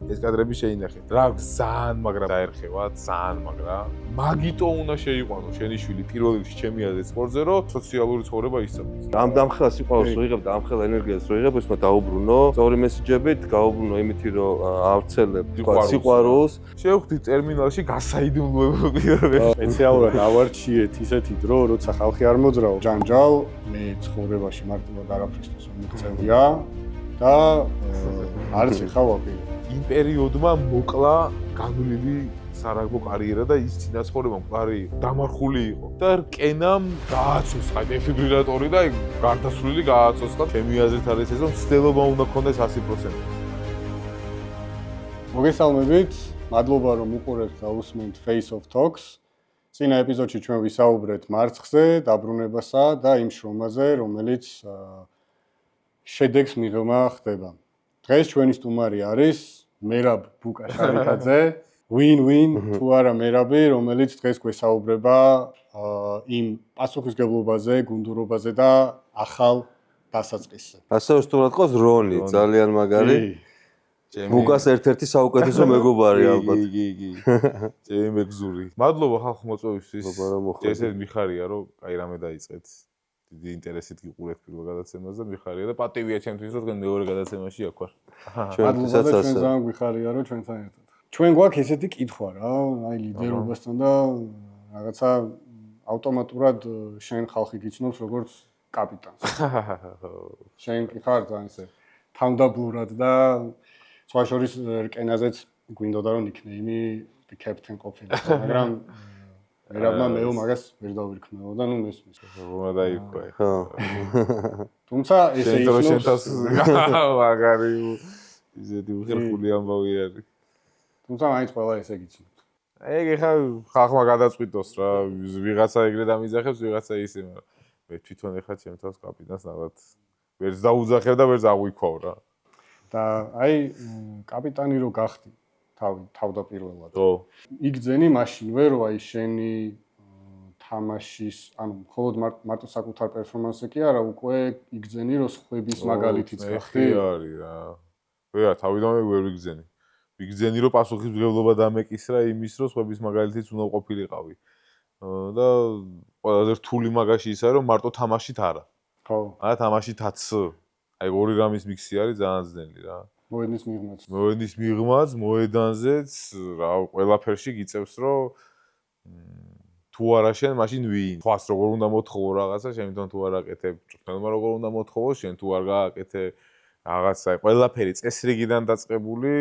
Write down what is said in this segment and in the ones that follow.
ეს კადრები შეინახეთ. რა ძალიან მაგრამ დაერხევა, ძალიან მაგრამ. მაგიტო უნდა შეიყვანო შენი შვილი პირველ რიგში ჩემი აზრით სპორტზე, რომ სოციალური ცხოვრება ისწავლოს. ამ დამხელას სიყვარულს რო იღებ და ამხელა ენერგიას რო იღებ, ისმა დაუბრუნო. სწორი მესიჯებით გაუბრუნო იმითი რომ ავრცელებ სიყვარულს. შევხვდით ტერმინალში გასაიდუმლოებები. სპეციალურად ავარჩიეთ ისეთი დრო, როცა ხალხი არ მოძრაო. ჯანჯალ მე ცხოვრებაში მარტივად არაფრისთვის მიღწევია და არც ეხავ აპირი. იმ პერიოდმა მოკლა განვლილი სარაგბო კარიერა და ის წინაცხოვრება მყარი დამარხული იყო და რკენამ გააცოცხლა დეფიბრილატორი და გარდაცვლილი გააცოცხლა. ჩემი აზრით არის ეს, რომ ცდელობა უნდა ქონდეს 100%. მოგესალმებით, მადლობა რომ უყურებთ და უსმენთ Face of Talks. წინა ეპიზოდში ჩვენ ვისაუბრეთ მარცხზე, დაბრუნებასა და იმ შრომაზე, რომელიც შედეგს მიღმა ხდება. დღეს ჩვენი სტუმარი არის მერაბ ბუკაშარიკაძე, win-win თუ არა მერაბი, რომელიც დღეს გვესაუბრება იმ პასუხისმგებლობაზე, გუნდურობაზე და ახალ დასაწყისზე. ასევე სტუმრად ყავს რონი, ძალიან მაგარი. ბუკას ერთ-ერთი საუკეთესო მეგობარი ალბათ. კი. ჩემი მეგზური. მადლობა ხალხ მოწვევისთვის. ესეც მიხარია, რომ აი რამე დაიწყეთ. დიდი ინტერესით გიყურეთ პირველ გადაცემას და მიხარია და პატივია ჩემთვის, რომ თქვენ მეორე გადაცემაში აქ ვარ. მადლობა და ჩვენ ძალიან გვიხარია, რომ ჩვენთან ერთად. ჩვენ გვაქვს ესეთი კითხვა რა, აი ლიდერობასთან და რაღაცა ავტომატურად შენ ხალხი გიცნობს როგორც კაპიტანს. შენ კი ხარ ძალიან ესე თავდაბლურად და სხვა შორის რკენაზეც გვინდოდა რომ ნიკნეიმი captain ყოფილიყო, მაგრამ მერაბმა მეო მაგას ვერ დავირქმეო და ნუ მესმის. რა დაიქვა. ხო. თუმცა ესე ისნობს მაგარი ისეთი უხერხული ამბავი არის. თუმცა მაინც ყველა ესე გიცნობთ. ეგ ხა ხალხმა გადაწყვიტოს რა, ვიღაცა ეგრე დამიძახებს, ვიღაცა ისე, მაგრამ მე თვითონ ეხა ჩემ თავს კაპიტანს ნაბათ ვერც დაუძახებ და ვერც აღვიქვავ რა. და აი კაპიტანი რო გახდი თავდაპირველად. ხო. იგძენი მაშინვე რომ აი შენი თამაშის, ანუ მხოლოდ მარტო საკუთარ პერფორმანსზე კი არა, უკვე იგძენი რომ ხვების მაგალითიც გახდი. კი არის რა. ვერა თავიდანვე ვერ ვიგძენი. ვიგძენი რომ პასუხისმგებლობა დამეკისრა იმის რომ ხვების მაგალითიც უნდა ყოფილიყავი. და ყველაზე რთული მაგაში ის არის რომ მარტო თამაშით არა. ხო. არა თამაშითაც. აი ორი რამის მიქსი არის ძალიან ძნელი რა. მოედნის მიღმაც. მოედნის მიღმაც, მოედანზეც რა ყველაფერში გიწევს რომ თუ არა შენ მაშინ ვინ. ხوას როგორ უნდა მოთხოვო რაღაცა, შენ თვითონ თუ არ აკეთებ, წვრთნელმა როგორ უნდა მოთხოვო, შენ თუ არ გააკეთე რაღაცა, ყველაფერი წესრიგიდან დაწყებული,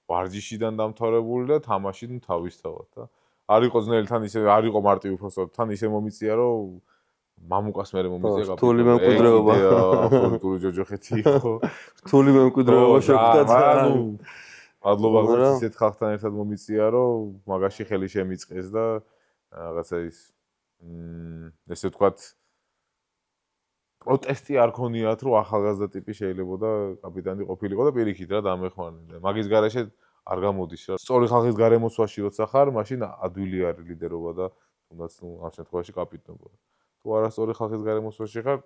ვარჯიშიდან დამთავრებული და თამაშით თავისთავად და არ იყო ძნელი თან ისე არ იყო მარტივი უბრალოდ თან ისე მომიწია რომ მამუკას მერე მომიწია კაპიტანი. რთული მემკვიდრეობა. აბსოლუტური ჯოჯოხეთი იყო. რთული მემკვიდრეობა შეგვიძლია ძალიან. მადლობა რომ ისეთ ხალხთან ერთად მომიწია რომ მაგაში ხელი შემიწყეს და რაღაცა ის ესე ვთქვათ პროტესტი არ ქონიათ რომ ახალგაზრდა ტიპი შეიძლება და კაპიტანი ყოფილიყო და პირიქით რა დამეხმარნე. მაგის გარეშე არ გამოდის რა. სწორი ხალხის გარემოცვაში როცა ხარ, მაშინ ადვილი არის ლიდერობა და თუნდაც ამ შემთხვევაში კაპიტნობა. თუ არასწორი ხალხის გარემოცვაში ხარ,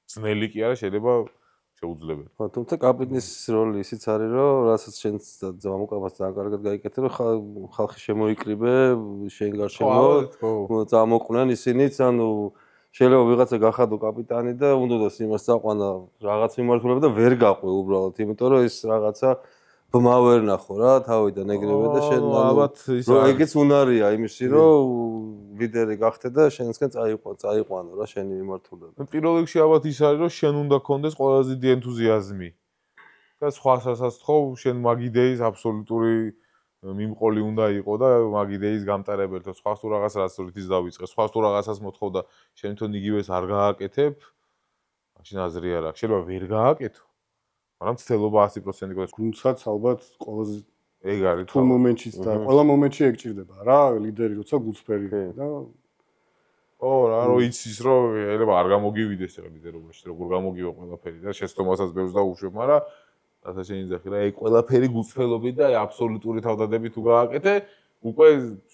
ძნელი კი არა, შეიძლება შეუძლებელი. ხო, თუმცა კაპიტნის როლი ისიც არის, რომ რასაც შენ მამუკამას ძალიან კარგად გაიკეთე, რომ ხალხი შემოიკრიბე, შენ გარშემო წამოყვნენ ისინიც, ანუ შეიძლება ვიღაცა გახადო კაპიტანი და უნდაოს იმას წაყვანა რაღაც მიმართულება და ვერ გაყვე უბრალოდ, იმიტომ რომ ეს რაღაცა ბმა ვერ ნახო რა, თავიდან ეგრევე და შენ ალბათ ის ეგეც უნარია იმისი, რომ ლიდერი გახდე და შენსკენ წაიყვანო რა შენი მიმართულება. პირველ რიგში ალბათ ის არის, რომ შენ უნდა გქონდეს ყველაზე დიდი ენთუზიაზმი. და სხვა სასაც თხოვ, შენ მაგ იდეის აბსოლუტური მიმყოლი უნდა იყო და მაგ იდეის გამტარებელი და სხვა თუ რაღაც რაცის დავიწყე, სხვა თუ რაღაცას მოთხოვ და შენ თვითონ იგივეს არ გააკეთებ, მაშინ აზრი არ აქვს. შეიძლება ვერ გააკეთო, მაგრამ ცდელობა 100% იყოს. გუნდსაც ალბათ ყველაზე ეგ არის თუ მომენტშიც და ყველა მომენტში ეგ ჭირდება რა, ლიდერი როცა გულწრფელი და ო რა რო იცის რომ შეიძლება არ გამოგივიდეს ეგ ლიდერობაში, როგორ გამოგივა ყველაფერი და შეცდომასაც ბევრს დაუშვებ, მაგრამ რათა შეიძლება რა, ეგ ყველაფერი გულწრფელობით და აბსოლუტური თავდადებით თუ გააკეთე, უკვე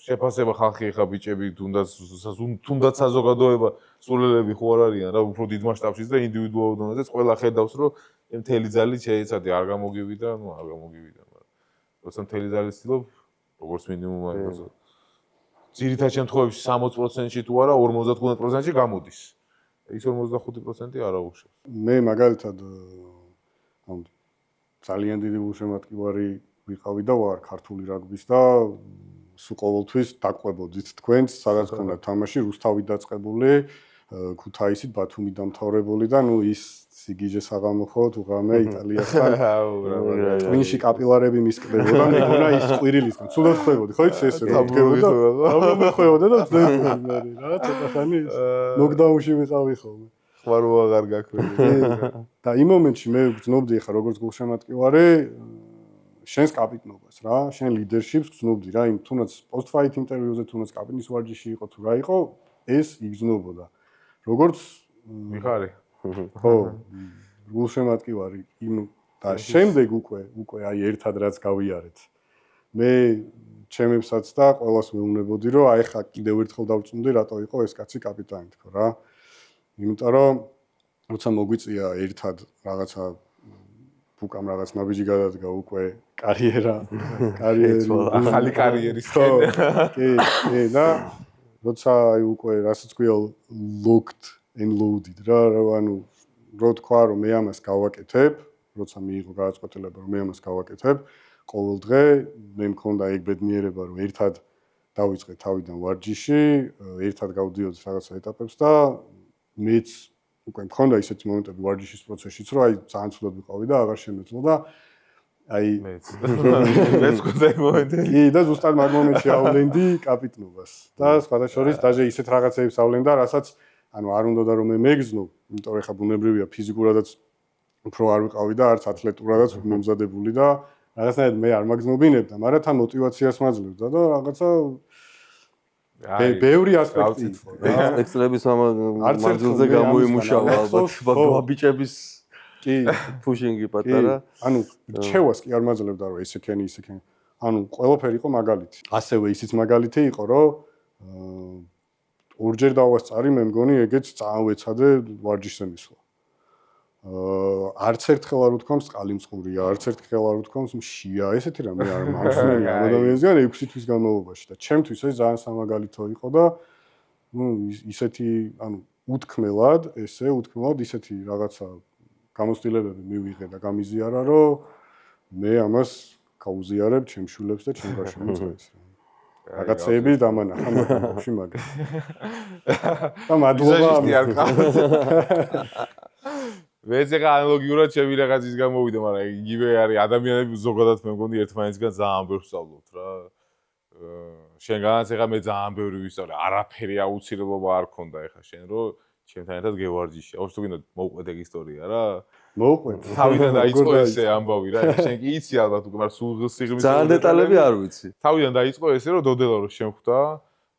შეფასება ხალხი ხა ბიჭები თუნდაც საზოგადოება სულელები ხო არ არიან რა, უფრო დიდ მასშტაბშიც და ინდივიდუალურ დონეზეც ყველა ხედავს რომ მთელი ძალით შეეცადე არ გამოგივიდა, ნუ არ გამოგივიდა, მაგრამ როცა მთელი ძალით ვცდილობ, როგორც მინიმუმ ძირითად შემთხვევებში 60%-ში თუ არა 55%-ში გამოდის. ის 45% არ აუშვებს. მე მაგალითად ძალიან დიდი გულშემატკივარი ვიყავი და ვარ ქართული რაგბის და სულ ყოველთვის დაყვებოდით თქვენს, სადაც ქონდა თამაში რუსთავით დაწყებული, ქუთაისით, ბათუმით დამთავრებული და ნუ ის სიგიჟე საღამო ხო თუ ღამე იტალიასთან ტვინში კაპილარები მისკდებოდა, მეგონა ის ყვირილისგან. ცუდად ხვდებოდი, ხო იცი ესე რა დგებოდა. ამბობ და ძნელია რა, ცოტა ხანი ნოკდაუნში ვიყავი ხოლმე. ხმარო აღარ გაქველი. და იმ მომენტში მე გძნობდი ხა როგორც გულშემატკივარი შენს კაპიტნობას რა, შენ ლიდერშიპს გძნობდი რა, იმ თუნდაც პოსტ-ფაით ინტერვიუზე, თუნდაც კაპიტნის ვარჯიში იყო თუ რა იყო, ეს იგრძნობოდა. როგორც მიხარი. ხო, გულშემატკივარი იმ და შემდეგ უკვე აი ერთად რაც გავიარეთ. მე ჩემებსაც და ყველას მეუბნებოდი, რომ აი ხა კიდევ ერთხელ დავწუნდი, რატო იყო ეს კაცი კაპიტანი თქო რა. იმიტომ რომ როცა მოგვიწია ერთად რაღაცა ბუკამ რაღაც ნაბიჯი გადადგა უკვე კარიერა ახალი კარიერის კი და როცა აი უკვე რასაც ქვია locked and loaded რა ანუ რო თქვა რომ მე ამას გავაკეთებ როცა მიიღო გადაწყვეტილება რომ მე ამას გავაკეთებ ყოველ დღე მე მქონდა ეგ ბედნიერება რომ ერთად დავიწყე თავიდან ვარჯიში ერთად გავდიოდ რაღაცა ეტაპებს და მეც უკვე მქონდა ისეთი მომენტები ვარჯიშის პროცესშიც რომ აი ძალიან ცუდად ვიყავი და აღარ შემეძლო და აი მეც მქონდა იმ მომენტები კი და ზუსტად მაგ მომენტშიავლენდი კაპიტნობას და სხვადასხვა დაჟე ისეთ რაღაცებსავლენდა რასაც ანუ არ უნდა რომ მე მეგზნო იმიტომ რომ ეხა ბუნებრივია ფიზიკურადაც უფრო არ ვიყავი და არც ათლეტურადაც მომზადებული და რაღაცნაირად მე არ მაგზნობინებდა მაგრამ თან მოტივაციას მაძლევდა და რაღაცა ბევრი ასპექტი იყო რა ექსტრების მანძილზე გამოიმუშავა ალბათ ბაბიჭების კი ფუშინგი პატარა ანუ რჩევას კი არ მაძლევდა რომ ესექენი ანუ ყველაფერი იყო მაგალითი ასევე ისიც მაგალითი იყო რომ ორჯერ დავასწარი მე მგონი ეგეც წავეცადე ვარჯიშზე მისვლა არც ერთხელ არ უთქვამს წყალიმწყურია არც ერთხელ არ უთქვამს მშია ესეთი რამე არ მაქვს ამ ადამიანზეან 6 თვის განმავლობაში და ჩემთვის ეს ძალიან სამაგალითო იყო და ნუ ისეთი ანუ უთქმელად ისეთი რაღაცა გამოცდილებები მივიღე და გამიზიარა რომ მე ამას გავუზიარებ ჩემ შვილებს და ჩემ გარშემო წეს რაღაცეები დამანახა მაგაში მაგა და მადლობა მეც ეხა ანალოგიურად ჩემი რაღაცის გამოვიდა, მაგრამ იგივე არის ადამიანები ზოგადად მე მგონი ერთმანეთისგან ძალიან ბევრს ვსწავლობთ რა. შენგანაც ეხა მე ძალიან ბევრი ვისწავლე, არაფერი აუცილებლობა არ ქონდა ეხა შენ რომ ჩემთან ერთად გევარჯიშე. აუცილებლად თუ გინდა მოვყვეთ ეგ ისტორია რა. მოვყვეთ. თავიდან დაიწყო ესე ამბავი რა. შენ კი იცი ალბათ უკვე, მაგრამ სულ სიღრმის ძალიან დეტალები არ ვიცი. თავიდან დაიწყო ესე რომ დოდელა რო შემხვდა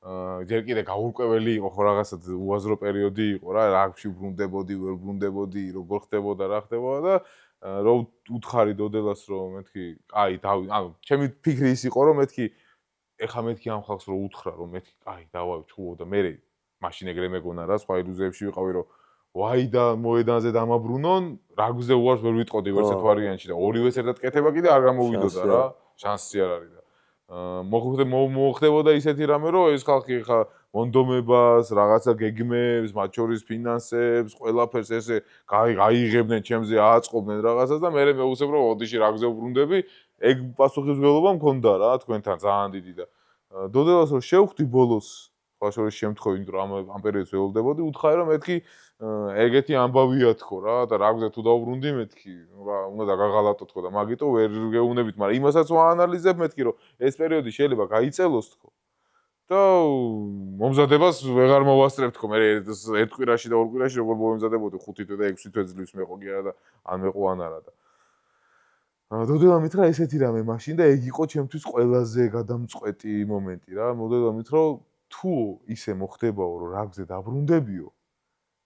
ჯერ კიდე გაურკვეველი იყო ხო რაღაცა უაზრო პერიოდი იყო რა რაგბში ბრუნდებოდი ვერ ბრუნდებოდი როგორ ხდებოდა რა ხდებოდა და რო უთხარი დოდელას რომ მეთქი აი ანუ ჩემი ფიქრი ის იყო რომ მეთქი ეხა მეთქი ამ ხალხს რო უთხრა რომ მეთქი აი დავაი ჩხუბო და მე მაშინ ეგრე მეგონა რა სხვა ილუზიებში ვიყავი რომ ვაი და მოედანზე დამაბრუნონ რაგბზე უარს ვერ ვიტყოდი ვერც ერთ ვარიანტში და ორივეს ერთად კეთება კიდე არ გამოვიდოდა რა შანსი არ არის მოხდებოდა ისეთი რამე რომ ეს ხალხი ხა მონდომებას, რაღაცა გეგმებს, მათ შორის ფინანსებს, ყველაფერს ესე გაიღებდნენ ჩემზე, ააწყობდნენ რაღაცას და მე მეუსებ რომ ოდიში რაგზე ვბრუნდები, ეგ პასუხისმგებლობა მქონდა რა თქვენთან ძალიან დიდი და დოდელას რომ შევხვდი ბოლოს, სხვა შორის შემთხვევით, იმიტომ რომ ამ პერიოდს ველოდებოდი, უთხარი რომ მეთქი ეგეთი ამბავია თქო რა და რაგზე თუ დავბრუნდი მეთქი, უნდა დაგაღალატო თქო და მაგიტო ვერ გეუნებით, მაგრამ იმასაც ვაანალიზებ მეთქი რომ ეს პერიოდი შეიძლება გაიწელოს თქო. და მომზადებას ვეღარ მოვასწრებ თქო, მე ერთ კვირაში და ორ კვირაში როგორ მომზადებოდი 5 თვე და 6 თვე ძლივს მეყო კი არა და ან მეყო ან არა და დოდელა მითხრა ესეთი რამე მაშინ და ეგ იყო ჩემთვის ყველაზე გადამწყვეტი მომენტი რა. მოდელა მითხრა თუ ისე მოხდებაო რომ რაგზე დაბრუნდებიო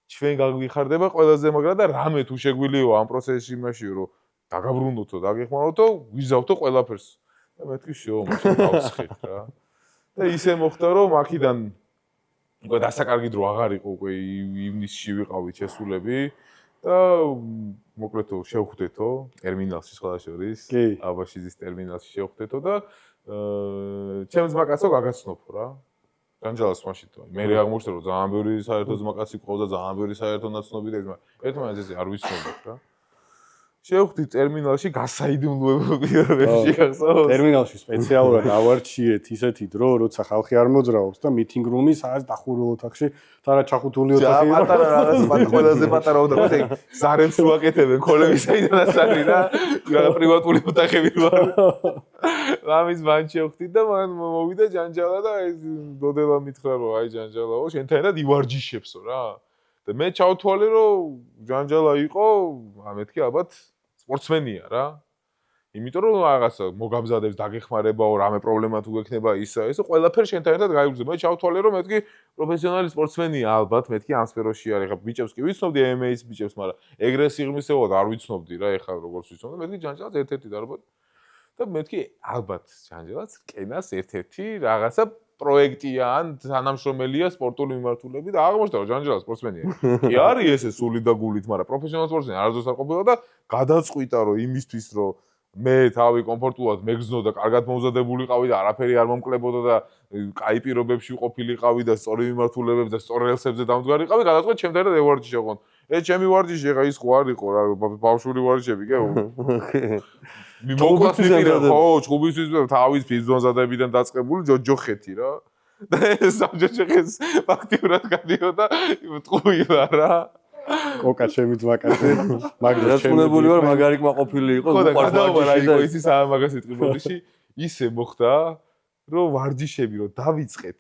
ჩვენ გაგვიხარდება ყველაზე მაგრა და რამე თუ შეგვიძლიო ამ პროცესში იმაშიო რომ დაგაბრუნდოთო დაგეხმაროთო ვიზავთო ყველაფერს და მეთქი შო მაშინ გავცხეთ რა და ისე მოხდა რომ აქედან უკვე დასაკარგი დრო აღარ იყო უკვე ივნისში ვიყავით შესულები და მოკლედ შევხვდეთო ტერმინალში სხვა შორის აბაშიძის ტერმინალში შევხვდეთო და ჩემს ძმაკაცო გაგაცნობო რა ჯანჯალას მაშინ მე აღმოჩნდა რომ ძალიან ბევრი საერთო ძმაკაცი ყავდა ძალიან ბევრი საერთო ნაცნობი და ერთმანეთს არ ვიცნობდით რა შევხვდით ტერმინალში გასაიდუმლოებელ პირობებში ახსოვს ტერმინალში სპეციალურად ავარჩიეთ ისეთი დრო როცა ხალხი არ მოძრაობს და მიტინგ რუმი სადაც დახურულ ოთახში თარა ჩახუთული ოთახი პატარა რაღაც ყველაზე პატარა ოთახი ზარებს უაკეთებენ ქოლები საიდანაც არის რა პრივატული ოთახები როა ლამის მან შევხვდით და მან მოვიდა ჯანჯალა და ეს დოდელა მითხრა რომ აი ჯანჯალაო შენთან ერთად ივარჯიშებსო რა და მე ჩავთვალე რომ ჯანჯალა იყო მეთქი ალბათ სპორტსმენია რა. იმიტომ რომ რაღაცა მოგამზადებს დაგეხმარებაო, რამე პრობლემა თუ გექნება ისა, ეს ყველაფერი შენთან ერთად გაიგრძნო. მე ჩავთვალე რომ მეთქი პროფესიონალი სპორტსმენია ალბათ, მეთქი ამ სფეროში არის. ეხლა ბიჭებს კი ვიცნობდი MMA-ის ბიჭებს, მაგრამ ეგრეს სიღრმისეულად არ ვიცნობდი რა, ეხლა როგორც ვიცნობდი, მეთქი ჯანჯალას ერთ-ერთი დარბად. და მეთქი ალბათ ჯანჯალას კენას ერთ-ერთი რაღაცა პროექტია ან თანამშრომელია სპორტული მიმართულებით და აღმოჩნდა რომ ჯანჯალა სპორტსმენია. კი არის ესე სული და გულით, მაგრამ პროფესიონალი სპორტსმენი არასდროს არ ყოფილა და გადაწყვიტა რომ იმისთვის რომ მე თავი კომფორტულად მეგზნო და კარგად მომზადებულიყავი და არაფერი არ მომკლებოდა და კაი პირობებში ყოფილიყავი და სწორი მიმართულებებს და სწორ რელსებზე დამდგარიყავი, გადაწყვეტ ჩემთან ერთად ევარჯიშე ხონ. ჩემი ვარჯიში ეხა ის ხო არ იყო რა, ბავშვური ვარჯიშები კი? მოგყვათ მიყირა ხო, ჩხუბისთვის თავის ფიზიოზადებიდან დაწყებული ჯოჯოხეთი რა. და ეს ჯოჯოხეს ფაქტიურად გადიოდა ტყუილა რა. კოკა ჩემი ძმაკაცი, მაგრამ შემებული ვარ მაგარი კმაყოფილი იყო, უყვარდა რა იყო ისი საამაგას იტყიბოდიში, ისე მოხდა, რომ ვარჯიშები რომ დავიწყეთ.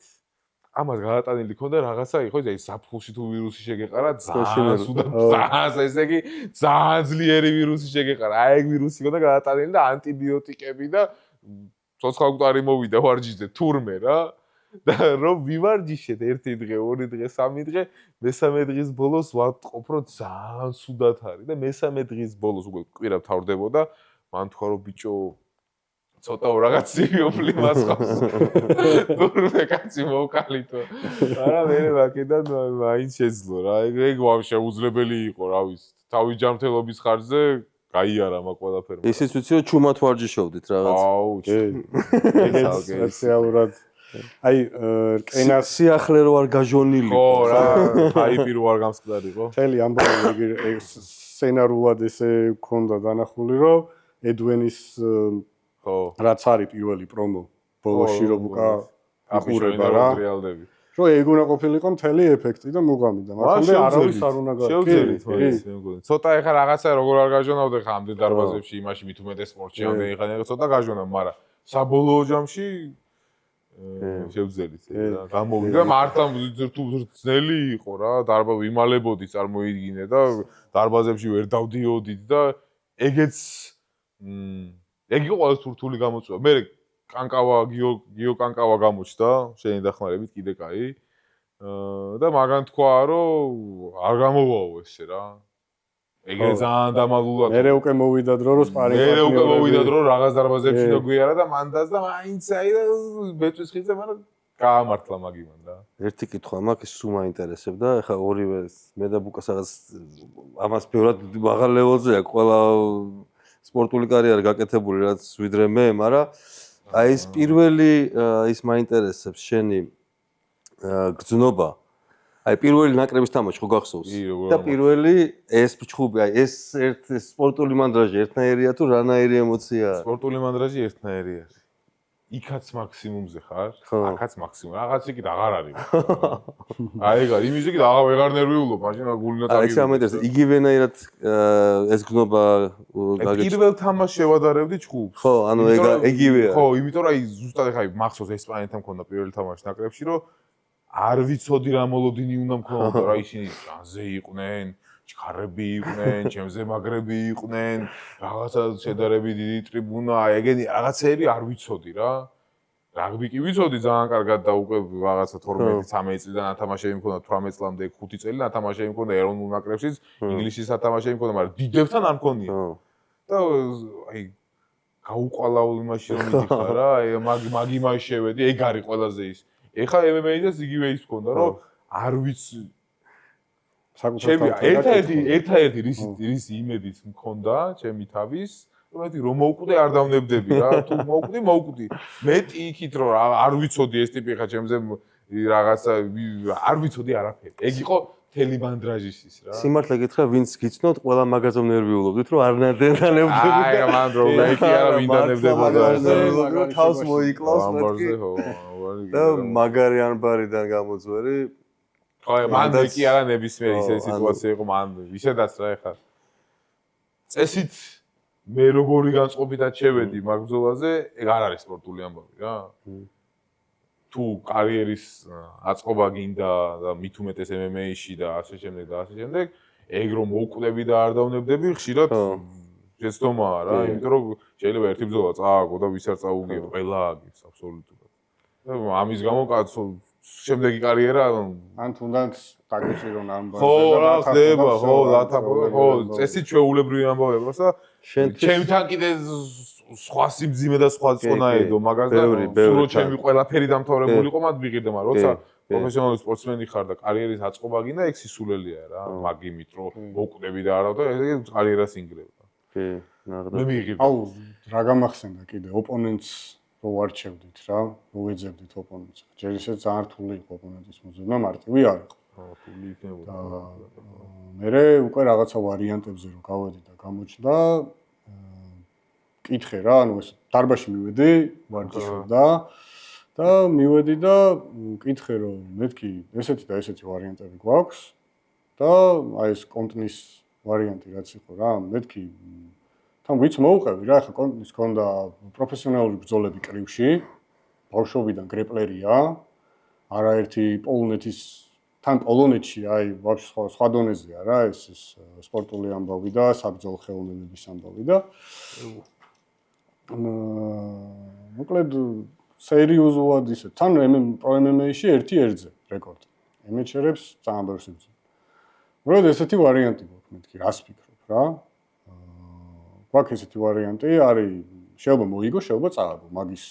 ამას გადატანილი ქონდა რაღაცა იყო, აი საფხულში თუ ვირუსი შეგეყარა, ძალიან სუდად, ძალიან ესე იგი, ძალიან ძლიერი ვირუსი შეგეყარა. აი ეგ ვირუსი ქონდა გადატანილი და ანტიბიოტიკები და ცოცხალგვარი მოვიდა ვარჯიშზე თურმე რა. და რომ ვივარჯიშეთ ერთი დღე, ორი დღე, სამი დღე, მესამე დღის ბოლოს ვატყობ რომ ძალიან სუდად არის და მესამე დღის ბოლოს უკვე კვირა თავრდებოდა, მან თქვა რომ ბიჭო ცოტა რაღაც სერიოფლი მასყავს. თურმე კაცი მოვკალითო. არა მე ვაკედან მაინც შეძლო რა. ეგ ვაფშე უძლებელი იყო, რა ვიცი. თავის ჯანმრთელობის ხარჯზე გაიარა მაგ ყველაფერმა. ისიც ვიცი რომ ჩუმად ვარჯიშობდით რაღაც. აუ, სპეციალურად აი კენას სიახლე რო არ გაჟონილი ხო რა აიპი რო არ გამსკდარიყო მთელი ამბავი ეგ სცენარულად ესე ქონდა დანახული რომ ედვენის ხო რაც არის პირველი პრომო ბოლოში რომ უკა აღურება რა რეალდები რომ ეგ უნდა ყოფილიყო მთელი ეფექტი და მუღამი და მართლა არავის არ უნდა შევძელით ცოტა ეხა რაღაცა როგორ არ გაჟონავდა ხა ამდენ დარბაზებში იმაში მით უმეტეს სპორტში ამდენ ეხა ცოტა გაჟონავ მაგრამ საბოლოო ჯამში შევძელით და გამოვიდა მართლა თუ ძნელი იყო რა დარბა ვიმალებოდი წარმოიდგინე და დარბაზებში ვერ დავდიოდით და ეგეც ეგ იყო ყველა თურთული გამოწვევა მე კანკავა გიო კანკავა გამოჩნდა შენი დახმარებით კიდე კაი და მაგან თქვა რომ არ გამოვაო ესე რა ეგრე ძალიან დამალულად მე უკვე მოვიდა დრო რომ სპარინგი მე უკვე მოვიდა დრო რაღაც დარბაზებში და გვიარა და მანდაც და მაინც აი და ბეწვის ხიზე მაგრამ გაამართლა მაგიმან რა ერთი კითხვა მაქვს სულ მაინტერესებდა ეხა ორივე მე და ბუკას რაღაც ამას ბევრად მაღალ ლეველზე აქვს ყველა სპორტული კარიერა გაკეთებული რაც ვიდრე მე მაგრამ აი ეს პირველი ის მაინტერესებს შენი გრძნობა აი პირველი ნაკრების თამაში ხო გახსოვს და პირველი ეს ჩხუბი აი ეს ერთ სპორტული მანდრაჟი ერთნაირია თუ რანაირი ემოციაა სპორტული მანდრაჟი ერთნაირია იქაც მაქსიმუმზე ხარ აქაც მაქსიმუმ რაღაც იქით აღარ არის აი ეგ არის იმის იქით აღარ ნერვიულობ მაშინ გულინა წავიდა აი ეს ამეთერს იგივენაირად ეს გზნობა პირველ თამაშს შევადარებდი ჩხუბს ხო ანუ ეგივეა ხო იმიტომ რომ აი ზუსტად ხა მახსოვს ესპანეთთან მქონდა პირველი თამაში ნაკრებში რომ არ ვიცოდი რა მოლოდინი უნდა მქონოდა რა ისინი ჭანზე იყვნენ, ჩქარები იყვნენ, ჩემზე მაგრები იყვნენ, რაღაცა შედარები დიდი ტრიბუნა, ეგენი რაღაცეები არ ვიცოდი რა. რაგბი კი ვიცოდი ძალიან კარგად და უკვე რაღაცა 12-13 წლიდან ათამაშები მქონდა 18 წლამდე 5 წელი ათამაშები მქონდა ეროვნულ ნაკრებშიც, ინგლისის ათამაშები მქონდა, მაგრამ დიდებთან არ მქონია. და აი გაუყალავ იმაში რომ მიდიხარ რა, მაგ იმაში შევედი, ეგ არის ყველაზე ის ეხა MMA-დას იგივე ის მქონდა, რომ არ ვიცი ჩემი ერთადერთი რის იმედიც მქონდა ჩემი თავის რომ მოვკვდე არ დავნებდები რა თუ მოვკვდი მეტი იქით რომ არ ვიცოდი ეს ტიპი ხა ჩემზე რაღაცა არ ვიცოდი არაფერი ეგ იყო თელი ბანდრაჟისის რა სიმართლე გითხრა ვინც გიცნოთ ყველა მაგაზე ნერვიულობდით რომ არ ნადენდებოდა აი მან რომ მექი არა ვინდანებდებოდა თავს მოიკლავს ამბარზე ხო და მაგარი ანბარიდან გამოძვერი ხო მან მექი არა ნებისმიერი ისეთი სიტუაცია იყო მან ისედაც რა ეხა წესით მე როგორი განწყობიდან შევედი მაგ ბრძოლაზე ეგ არ არის სპორტული ამბავი რა თუ კარიერის აწყობა გინდა და მით უმეტეს MMA-ში და ასე შემდეგ ეგ რომ მოვკვდები და არ დავნებდები ხშირად შეცდომაა რა იმიტომ რომ შეიძლება ერთი ბრძოლა წააგო და ვის არ წაუგია ყველა აგებს აბსოლუტურად და ამის გამო კაცო შემდეგი კარიერა ან თუნდაც დაგეჭირონ ამბავი ხო რა ხდება ხო ლათაფობა ხო წესით ჩვეულებრივი ამბავია პროსტა ჩემთან კიდე სხვა სიმძიმე და სხვა წონაედო მაგას და სულ ჩემი ყველაფერი დამთავრებულიყო მათ ვიღირდა მაგრამ როცა პროფესიონალი სპორტსმენი ხარ და კარიერის აწყობა გინდა ეგ სისულელია რა მაგ იმით რომ მოვკვდები და არა და ეგ კარიერას ინგრევდა კი ნახდა მე მიიღებ აუ რა გამახსენდა კიდე ოპონენტს რო ვარჩევდით რა მოვეძებდით ოპონენტს ჯერ ისე ძალიან რთული იყო ოპონენტის მოძებნა მარტივი არ იყო რთული იქნებოდა მე უკვე რაღაცა ვარიანტებზე რო გავედი და გამოჩნდა კითხე რა ანუ ეს დარბაში მივედი ვარჯიშობდა და მივედი და კითხე რომ მეთქი ესეთი და ესეთი ვარიანტები გვაქვს და აი ეს კონტნის ვარიანტი რაც იყო რა მეთქი თან ვიც მოუყევი რა ხა კონტნის ქონდა პროფესიონალური ბრძოლები კრივში ბავშვობიდან გრეპლერია არაერთი პოლონეთის თან პოლონეთში აი ვაფშე სხვა დონეზეა რა ეს სპორტული ამბავი და საბრძოლო ხელოვნების ამბავი და მოკლედ სერიოზულად ისე თან პრო MMA-ში ერთი ერთზე რეკორდი ემეჩერებს ძალიან ბევრს იბრძვა მოკლედ ესეთი ვარიანტი გვაქვს მეთქი რას ფიქრობ რა გვაქვს ესეთი ვარიანტი არის შეიძლება მოიგო შეიძლება წააგო მაგის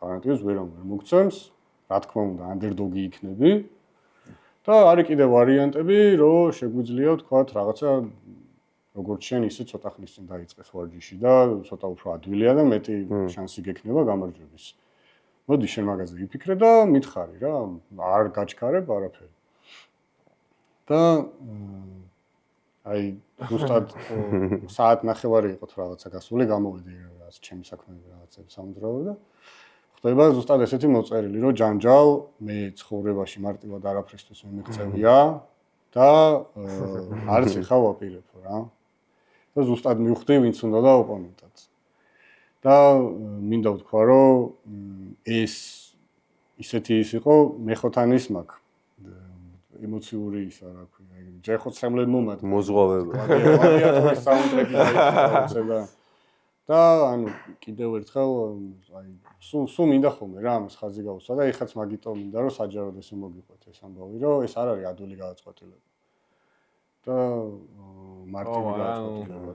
გარანტიას ვერ მოგცემს რა თქმა უნდა ანდერდოგი იქნები და არის კიდე ვარიანტები რომ შეგვიძლია ვთქვათ რაღაცა როგორც შენ ისე ცოტა ხნის წინ დაიწყეს ვარჯიში და ცოტა უფრო ადვილია და მეტი შანსი გექნება გამარჯვების. მოდი შენ მაგაზე ვიფიქრე და მითხარი რა, არ გაჩქარებ არაფერი. და აი ზუსტად საათნახევარი იყო რაღაცა გასული, გამოვედი რაღაც ჩემი საქმეები რაღაცები სამძრავო და ხდება ზუსტად ესეთი მოწერილი, რომ ჯანჯალ მე ცხოვრებაში მარტივად არაფრისთვის მემექცევია და არც ეხავ აპირებ რა. და ზუსტად მივხვდი ვინც უნდა და ოპონენტად. და მინდა ვთქვა, რომ ეს ისეთი ის იყო მეხოთანის მაგ ემოციური ისა რა ქვია, ჯერ ხო ცრემლად მომატა. მოზღვავება. გლადიატორის საუნდტრეკი დაიწყება. და ანუ კიდევ ერთხელ აი სულ მინდა ხოლმე რა ამას ხაზი გავუსვა და ეხაც მაგიტო მინდა რომ საჯაროდ ესე მოგიყვეთ ეს ამბავი რომ ეს არ არის ადვილი გადაწყვეტილება. და მარტივი გადაწყვეტილება.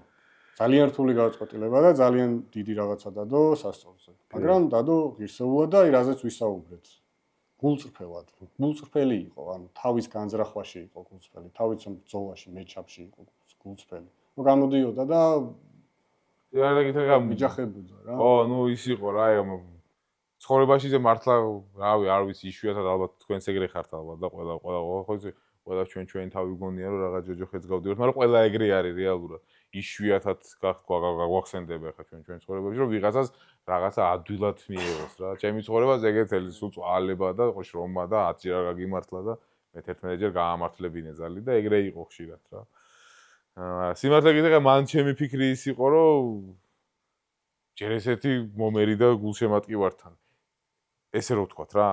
ძალიან რთული გადაწყვეტილება და ძალიან დიდი რაღაცა დადო სასწავლზე. მაგრამ დადო ღირსეულად და რაზეც ვისაუბრეთ. გულწრფელად. გულწრფელი იყო, ანუ თავის განზრახვაში იყო გულწრფელი, თავის ბრძოლაში, მეჩაპში იყო გულწრფელი. ნუ გამოდიოდა და რა გითხრა მიჯახებოდა რა. ო, ნუ ის იყო რა, ცხოვრებაში ზე მართლა, რავი, არ ვიცი, იშვიათად ალბათ თქვენს ეგრე ხართ ალბათ და ყველა ჩვენ თავი გონია რომ რაღაც ჯოჯოხეთს გავდივართ, მაგრამ ყველა ეგრე არის რეალურად. იშვიათად გვახსენდება ხა ჩვენ ცხოვრებაში რომ ვიღაცას რაღაცა ადვილად მიიღოს რა. ჩემი ცხოვრებას ეგეთელი სულ წვალება და შრომა და 10 ჯერ გაგიმართლა და მე 11 ჯერ გაამართლებინე ზალი და ეგრე იყო ხშირად რა. სიმართლე გითხრა მან ჩემი ფიქრი ის იყო რომ ჯერ ესეთი მომერი და გულშემატკივართან. ესე რო ვთქვათ რა.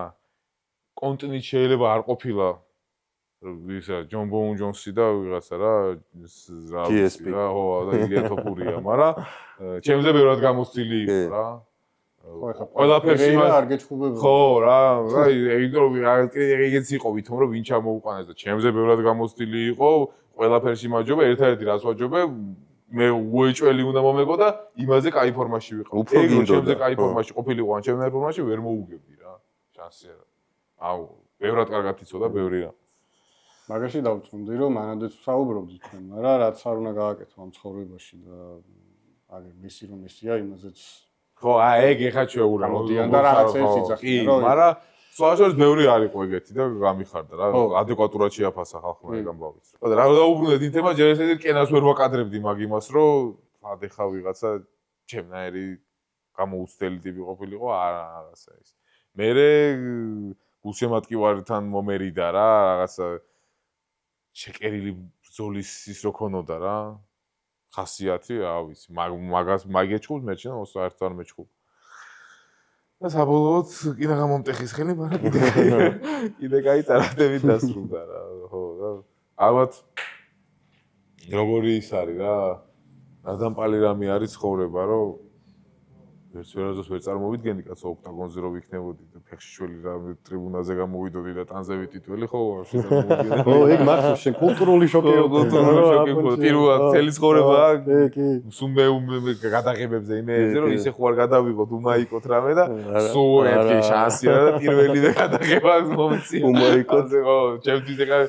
კონტინენტ შეიძლება არ ყოფილა ვისა ჯონ ბოუნ ჯონსი და ვიღაცა რა GSP რა ხო და ილია თოფურია, მაგრამ ჩემზე ბევრად გამოცდილი იყო რა. ყველაფერში არ გეჩხუბებოდა. ხო რა, იმიტომ რომ ეგეც იყო ვითომ რომ ვინ ჩამოუყანეს და ჩემზე ბევრად გამოცდილი იყო, ყველაფერში მაჯობა, ერთადერთი რაც ვაჯობე, მე უეჭველი უნდა მომეგო და იმაზე კაი ფორმაში ვიყავ. ეგ ჩემზე კაი ფორმაში ყოფილიყო, ან ჩემზე ფორმაში ვერ მოუგებდი რა. შანსი არა. აუ, ბევრად კარგად იცოდა ბევრი რა. მაგაში დავწუნდი რომ მანამდეც ვსაუბრობდით თქვენ, მაგრამ რაც არ უნდა გააკეთო ამ ცხოვრებაში და აგერ მისი რომ ისია იმაზეც ხო, ეგ ეხა შეურა გამოდიან და რაღაცებს იძახიან რომ მაგრამ სხვაშორის ბევრი არ იყო ეგეთი და გამიხარდა რა ადეკვატურად შეაფასა ხალხმა ეგ ამბავიც. და რა დაუბრუნდეთ იმ თემას ჯერ ესეთი კენას ვერ ვაკადრებდი მაგ იმას რომ ადეხა ვიღაცა ჩემნაირი გამოუცდელი ტიპი ყოფილიყო რაღაცა ის. მერე გულშემატკივართან მომერიდა რა რაღაცა შეკერილი ბრძოლის ის რო ქონოდა რა ხასიათი რა ვიცი მაგას მაგეჭხუს მე ჩემ საერთოდ არ მეჭხუ და საბოლოოდ კიდე გამომტეხის ხელი მაგრამ კიდე კაი წარადებით დასრულდა რა ხო რა ალბათ როგორი ის არის რა ადამპალი რამე არის ცხოვრება რომ ვერც ვერაზოს ვერ წარმოვიდგენდი კაცო ოქტაგონზე რო ვიქნებოდი და ფეხშიშველი რა ტრიბუნაზე გამოვიდოდი და ტანზე ვიტიტველი ხო შეიძლება ხო ეგ მართლა შენ კულტურული შოკი პირველად თელი ცხოვრება სუმე გადაღებებზე იმეზე რომ ისე ხო არ გადავიღოთ უმაიკოთ რამე და სულ ერთი შანსია და პირველი და გადაღება მომწია უმაიკოთ ხო ჩემთვის ეხა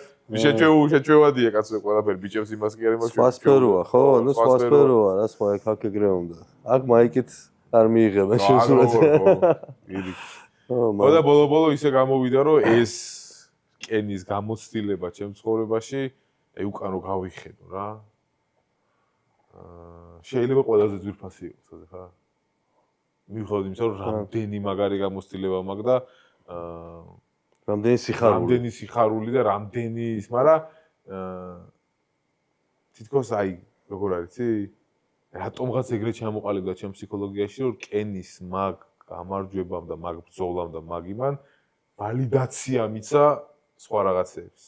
შეჩვევადია კაცო ყველაფერი ბიჭებს იმას კი არ იმას სპასპეროა ხო ნუ სპასპეროა რა სხვა აქ ეგრე უნდა აქ მაიკით არ მიიღება შესულაც. ხო და ბოლო-ბოლო ისე გამოვიდა რომ ეს კენის გამოცდილება ჩემ ცხოვრებაში აი უკან რო გავიხედო რა. შეიძლება ყველაზე ძვირფასი იყოს ასე ხა. მიუხედავად იმისა რომ რამდენი მაგარი გამოცდილება მაქვს და რამდენი სიხარული და რამდენი ის, მაგრამ თითქოს აი როგორ არის იცი? რატომღაც ეგრე ჩამოყალიბდა ჩემ ფსიქოლოგიაში რომ კენის მაგ გამარჯვებამ და მაგ ბრძოლამ და მაგ იმან ვალიდაცია მიცა სხვა რაღაცეებს.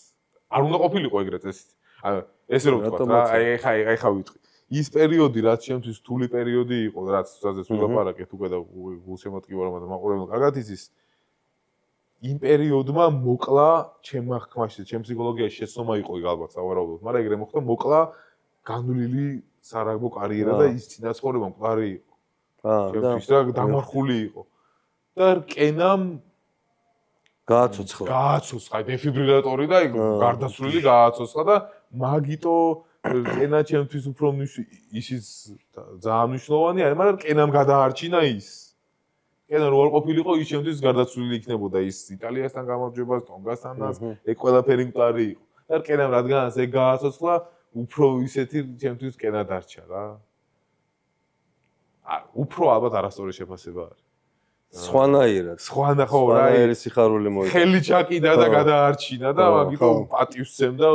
არ უნდა ყოფილიყო ეგრე წესით. ანუ ესე რომ ვთქვა რა, აი ხა ვიტყვი. ის პერიოდი რაც ჩემთვის რთული პერიოდი იყო, რაც სადაც ვილაპარაკეთ უკვე და გულშემატკივარმა და მაყურებელმა კარგად იცის. იმ პერიოდმა მოკლა ჩემ ხმაში, ჩემ ფსიქოლოგიაში შეცდომა იყო ეგ ალბათ სავარაუდოდ, მაგრამ ეგრე მოხდა მოკლა განვლილი სარაგბო კარიერა და ის წინაცხოვრება მყარი იყო. ჩემთვის რა დამარხული იყო. და კენამ გააცოცხლა დეფიბრილატორი და გარდაცვლილი გააცოცხლა და მაგიტო კენა ჩემთვის უფრო ისიც ძალიან მნიშვნელოვანი არის, მაგრამ კენამ გადაარჩინა ის. კენა რო არ ყოფილიყო ის ჩემთვის გარდაცვლილი იქნებოდა ის იტალიასთან გამარჯვებას, ტონგასთანაც, ეგ ყველაფერი მყარი იყო. და კენამ რადგანაც ეგ გააცოცხლა უფრო ისეთი ჩემთვის კენა დარჩა რა. უფრო ალბათ არასწორი შეფასება არის. სხვანაირად. ხო რა, ეს სიხარული მოიწა. ხელი ჩაკიდა და გადაარჩინა და მაგიტომ პატივს სცემდა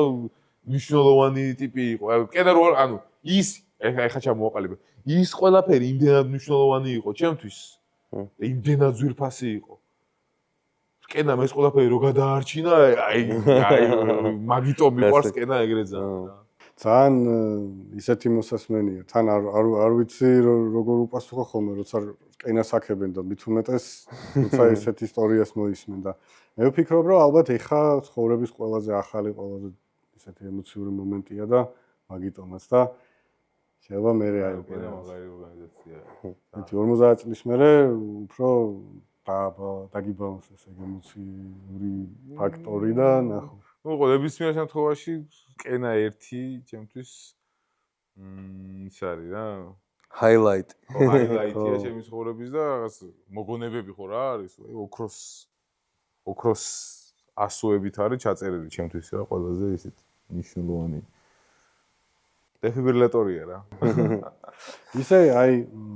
მნიშვნელოვანი ტიპი იყო. კენა რო ანუ ის ეხა ჩამოვაყალიბე. ის ყველაფერი იმდენად მნიშვნელოვანი იყო ჩემთვის. და იმდენად ძვირფასი იყო. კენამ ეს ყველაფერი რო გადაარჩინა, აი მაგიტომ მიყვარს კენა ეგრე ძალიან. ძალიან ისეთი მოსასმენია. თან არ ვიცი როგორ უპასუხო ხოლმე, როცა კენას აქებენ და მით უმეტეს როცა ესეთ ისტორიას მოისმენ და მე ვფიქრობ, რომ ალბათ ეხა ცხოვრების ყველაზე ახალი, ყველაზე ისეთი ემოციური მომენტია და მაგიტომაც და შეიძლება მე აი კენა მაგარი ორგანიზაცია. 50 წლის მერე უფრო დაგიბალანს ეს ემოციური ფაქტორი და ნახო. ნუ ნებისმიერ შემთხვევაში კენა ერთი ჩემთვის ის არის რა highlight. highlight-ია ჩემი ცხოვრების და რაღაც მოგონებები ხო რა არის, ოქროს ასოებით არის ჩაწერილი ჩემთვის რა ყველაზე ისეთი მნიშვნელოვანი. დეფიბრილატორია რა. ისე აი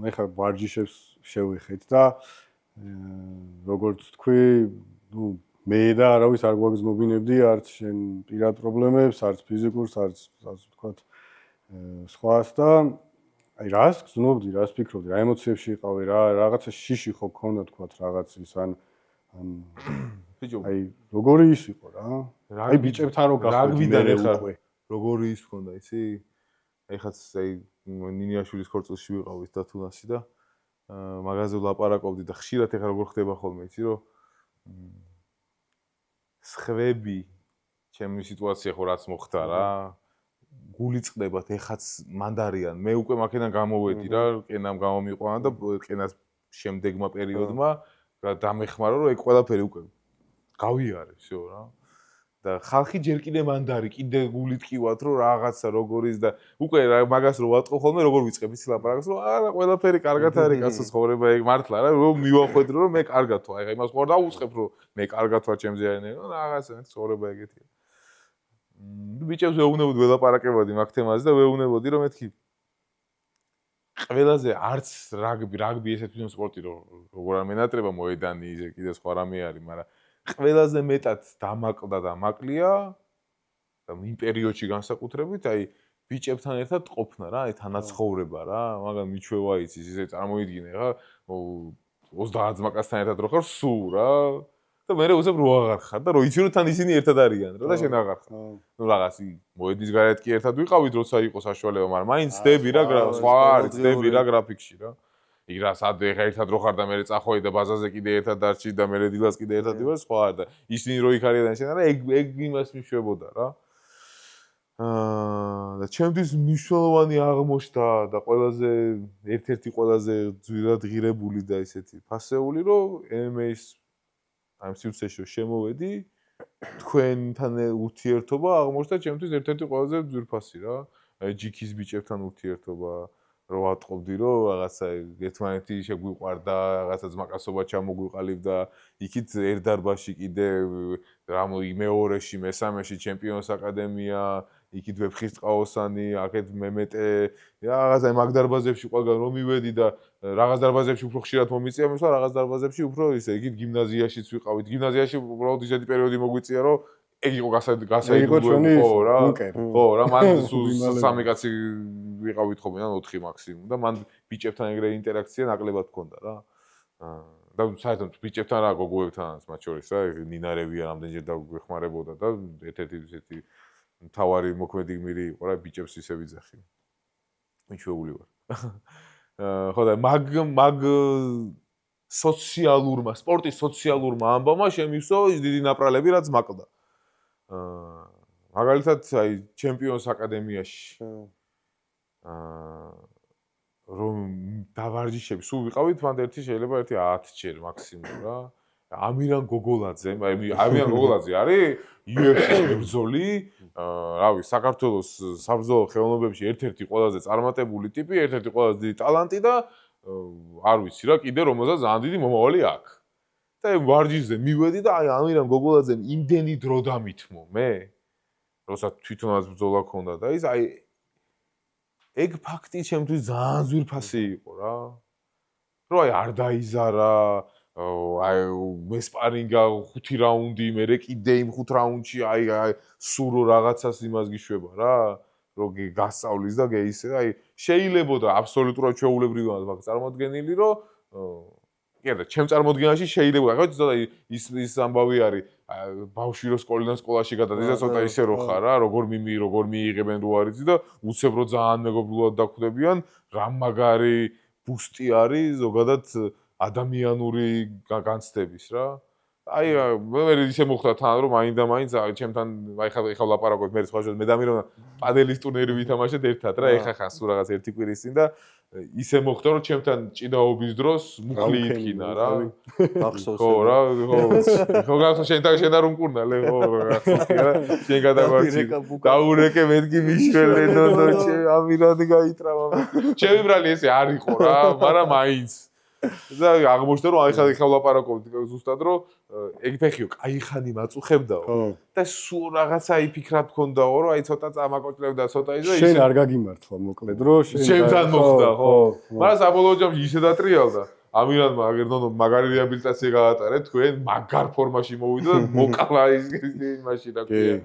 ეხლა ვარჯიშებს შევიხეთ და როგორც თქვი, ნუ მე და არავის არ გვაგზნობინებდი არც შენ პირად პრობლემებს, არც ფიზიკურს, არც ვთქვათ სხვას და აი რას გზნობდი, რას ფიქრობდი, რა ემოციებში იყავი, რაღაცა შიში ხო გქონდა თქვათ რაღაცის ან ბიჭო აი როგორი ის იყო რა? აი ბიჭებთან რო გახვედი მე უკვე როგორი ის გქონდა, იცი? ეხაც აი ნინიაშვილის ქორწილში ვიყავით და თუნასში და მაგაზე ვლაპარაკობდი და ხშირად ეხა როგორ ხდება ხოლმე, იცი რომ სხვები ჩემი სიტუაცია ხო რაც მოხდა რა გული წდებათ ეხაც მანდარიან მე უკვე მაქედან გამოვედი რა კენამ გამომიყვანა და კენას შემდეგმა პერიოდმა დამეხმარა რომ ეგ ყველაფერი უკვე გავიარე всё რა და ხალხი ჯერ კიდე მანდარი, კიდე გულით კივათ, რომ რაღაცა როგორ ის და უკვე მაგას რო ვატყო ხოლმე, როგორ ვიწყებ იცი ლაპარაკს, რომ არა, ყველაფერი კარგად არის, კაცო ცხოვრება ეგ მართლა რა, რომ მივახვედრო, რომ მე კარგად ვარ. აი იმას ხوار დაუწყებ, რომ მე კარგად ვარ ჩემზე არიან, რაღაცა ცხოვრება ეგეთია. ბიჭებს ვეუბნებოდი ველაპარაკებოდი მაგ თემაზე და ვეუბნებოდი, რომ მეთქი ყველაზე არც რაგბი ესე თვითონ სპორტი როგორ არ მენატრება მოედანი ისე კიდე სხვა რამე არის, მაგრამ ყველაზე მეტად დამაკლდა და მაკლია და იმ პერიოდში განსაკუთრებით, აი ბიჭებთან ერთად ყოფნა რა, აი თანაცხოვრება რა, მაგან მიჩვევა იცის, ისე წარმოიდგინე რა, 30 ძმაკაცთან ერთად რო ხარ, სულ რა და მე უცებ რო აღარ ხარ და რო იცი რომ თან ისინი ერთად არიან რა და შენ აღარ ხარ. ნუ რაღაც მოედის გარეთ კი ერთად ვიყავით, როცა იყო საშუალება, მაგრამ მაინც ცდები რა, სხვა არის, ცდები რა გრაფიკში რა. იქ რა სად ერთად რო ხარ და მე წახვედი და ბაზაზე კიდე ერთად დარჩი და მე დილას კიდე ერთად ვიყავ, სხვა არ და ისინი რო იქ არიან და შენ არა, ეგ იმას მიშვებოდა რა. და ჩემთვის მნიშვნელოვანი აღმოჩნდა და ყველაზე ერთ-ერთი ყველაზე ძვირად ღირებული და ისეთი ფასეული, რომ MMA-ს ამ სივრცეში შემოვედი, თქვენთან ურთიერთობა აღმოჩნდა ჩემთვის ერთ-ერთი ყველაზე ძვირფასი რა. აი ჯიქის ბიჭებთან ურთიერთობა რო ვატყობდი, რომ რაღაცა ერთმანეთი შეგვიყვარდა, რაღაცა ძმაკაცობა ჩამოგვიყალიბდა, იქით ერთ დარბაზში კიდე მეორეში, მესამეში ჩემპიონის აკადემია, იქით ვეფხისტყაოსანი, აქეთ მემეტე, რაღაცა მაგ დარბაზებში ყველგან რომ მივედი და რაღაც დარბაზებში უფრო ხშირად მომიწია, მისლა რაღაც დარბაზებში უფრო ისე, იქით გიმნაზიაშიც ვიყავით. გიმნაზიაში უბრალოდ ისეთი პერიოდი მოგვიწია, რომ ეგ იყო გასაიდუმლოება, ხო რა. ხო რა, მან სამი კაცი ვიყავით ხოლმე, ან 4 მაქსიმუმ და მან ბიჭებთან ეგრე ინტერაქცია ნაკლებად ჰქონდა რა. და საერთოდ ბიჭებთან რა გოგოებთანაც მათ შორის რა, ნინარევია რამდენჯერ დაგვეხმარებოდა და ერთ-ერთი ისეთი თავარი მოქმედი გმირი იყო რა, ბიჭებს ისე ვიძახი. მიჩვეული ვარ. ხო და მაგ სოციალურმა, სპორტის სოციალურმა ამბავმა შემივსო ის დიდი ნაპრალები რაც მაკლდა. მაგალითად აი ჩემპიონის აკადემიაში რომ დავარჯიშები სულ ვიყავით, მანდ ერთი შეიძლება 10 ჯერ მაქსიმუმ რა. ამირან გოგოლაძე, ამირან გოგოლაძე არის UFC-ში ბრძოლი, რავი, საქართველოს საბრძოლო ხელოვნებებში ერთ-ერთი ყველაზე წარმატებული ტიპი, ერთ-ერთი ყველაზე დიდი ტალანტი და არ ვიცი რა, კიდე რომელსაც ძალიან დიდი მომავალი აქვს. და ვარჯიშზე მივედი და აი ამირან გოგოლაძემ იმდენი დრო დამითმო მე, როცა თვითონაც ბრძოლა ქონდა და ის აი ეგ ფაქტი ჩემთვის ძალიან ძვირფასი იყო რა. რომ აი არ დაიზარა, აი მესპარინგა 5 რაუნდი, მერე კიდე იმ 5 რაუნდში აი სულ რაღაცას იმას გიშვება რა, რომ გასწავლის და გეისე, აი შეიძლებოდა აბსოლუტურად ჩვეულებრივად მაგ წარმოდგენილი, რომ კი არა, ჩემ წარმოდგენაში შეიძლება, ხო ცოტა ის ამბავი არის, ბავშვი რო სკოლიდან სკოლაში გადადის და ცოტა ისე რო ხარ რა, როგორ მიიღებენ რო არიცი და უცებ რო ძალიან მეგობრულად დაკვდებიან, რა მაგარი ბუსტი არის ზოგადად ადამიანური განცდების რა. აი მე ისე მოხდა თან რომ მაინდა-მაინც ჩემთან აი ხა ლაპარაკობთ მე სხვა შორის მე და მირონა პადელის ტურნირი ვითამაშეთ ერთად რა, ეხა ხან სულ რაღაც ერთი კვირის წინ და ისე მოხდა რომ ჩემთან ჭიდაობის დროს მუხლი იფქინა რა. ახსოვს. ხო რა, ხო გახსოვს შენ არ უმკურნალე, ხო რა, შენ გადაგვარჩი. დაურეკე მეთქი მიშველე ნონოჩე, ამირადი გაიტრავა. ჩემი ბრალი ესე არ იყო რა, მაგრამ მაინც და აღმოჩნდა რომ აი ხა ვლაპარაკობთ ზუსტად რომ ეგ ფეხიო კაი ხანი მაწუხებდაო და სულ რაღაცა იფიქრად მქონდაო რომ აი ცოტა წამაკოჭლებდა ცოტა ის და ისე შენ არ გაგიმართლა მოკლედ რომ შენთან მოხდა ხო მაგრამ საბოლოო ჯამში ისე დატრიალდა ამირანმა აგერნონო მაგარი რეაბილიტაცია გაატარა თქვენ მაგარ ფორმაში მოვიდა და მოკლა ის იმაში რა ქვია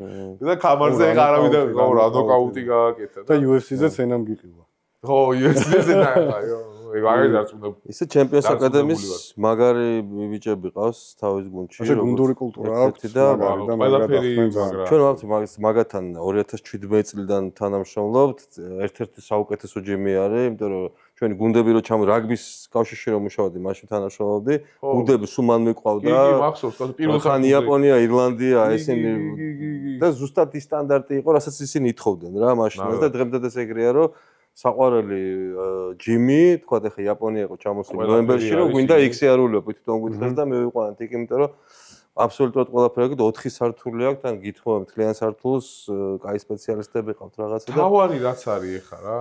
და კამარზე არავიდან რა ნოკაუტი გააკეთა და UFC-ზე სენამ გიყივა ხო UFC-ზე დაიყაიო ეგ აღარ დარწმუნდა. ისე ჩემპიონის აკადემიის მაგარი ბიჭები ყავს თავის გუნდში. ასე გუნდური კულტურა აქვს და ყველაფერი მაგრამ ჩვენ ვართ მაგათთან 2017 წლიდან თანამშრომლობთ. ერთ-ერთი საუკეთესო ჯიმი არის, იმიტომ რომ ჩვენი გუნდები რო ჩამო რაგბის კავშირში რომ მუშაობდი, მაშინ თანამშრომლობდი. გუნდები სულ მან მიყვავდა. კი, მახსოვს, პირველ ხან იაპონია, ირლანდია, ესენი და ზუსტად ის სტანდარტი იყო, რასაც ისინი ითხოვდნენ რა მაშინაც და დღემდე ეგრეა რომ საყვარელი ჯიმი, თქვა ეხა იაპონია იყო ჩამოსული ნოემბერში, რომ გვინდა X-ი არულებო, თვითონ გითხეს და მე ვიყვანეთ იქ, იმიტომ რომ აბსოლუტურად ყველაფერი აქვს 4 სართული აქვს თან გითხოვებთ კლიენტ სართულს კაი სპეციალისტები ყავთ რაღაცა და თავარი რაც არის ეხა რა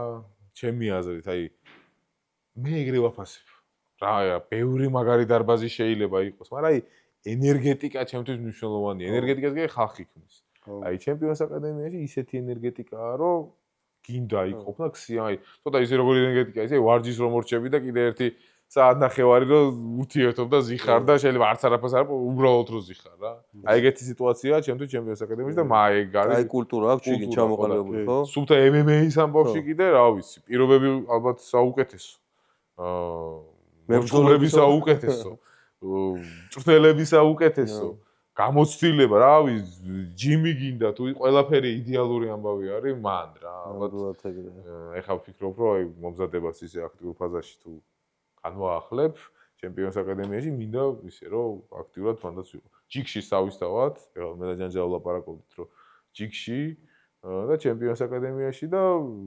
ჩემი აზრით აი მე ეგრე ვაფასებ რა ბევრი მაგარი დარბაზი შეიძლება იყოს მაგრამ აი ენერგეტიკა ჩემთვის მნიშვნელოვანია ენერგეტიკას კი ხალხი ქმნის აი ჩემპიონის აკადემიაში ისეთი ენერგეტიკაა რომ გინდა იყოფნა ქსია აი ცოტა ისე როგორი ენერგეტიკა ისე ვარჯიშს რომ მორჩები და კიდე ერთი საათ ნახევარი რომ ურთიერთობ და ზიხარ და შეიძლება არც არაფერს არ უბრალოდ რომ ზიხარ რა აი ეგეთი სიტუაციაა ჩემთვის ჩემპიონის აკადემიაში და ეგ არის აი კულტურა აქვს ჩიგი ჩამოყალიბებული ხო სულთა MMA-ის ამბავში კიდე რა ვიცი პირობები ალბათ საუკეთესო მემწყურების საუკეთესო წვრთნელების საუკეთესო გამოცდილება რა ვიცი ჯიმი გინდა თუ ყველაფერი იდეალური ამბავი არის მან რა ალბათ ეხლა ვფიქრობ რომ აი მომზადებას ისე აქტიურ ფაზაში თუ განვაახლებ ჩემპიონის აკადემიაში მინდა ისე რომ აქტიურად მანდაც ვიყო ჯიქში სავისთავად ეხლა მე და ჯანჯა ვლაპარაკობდით რომ ჯიქში და ჩემპიონის აკადემიაში და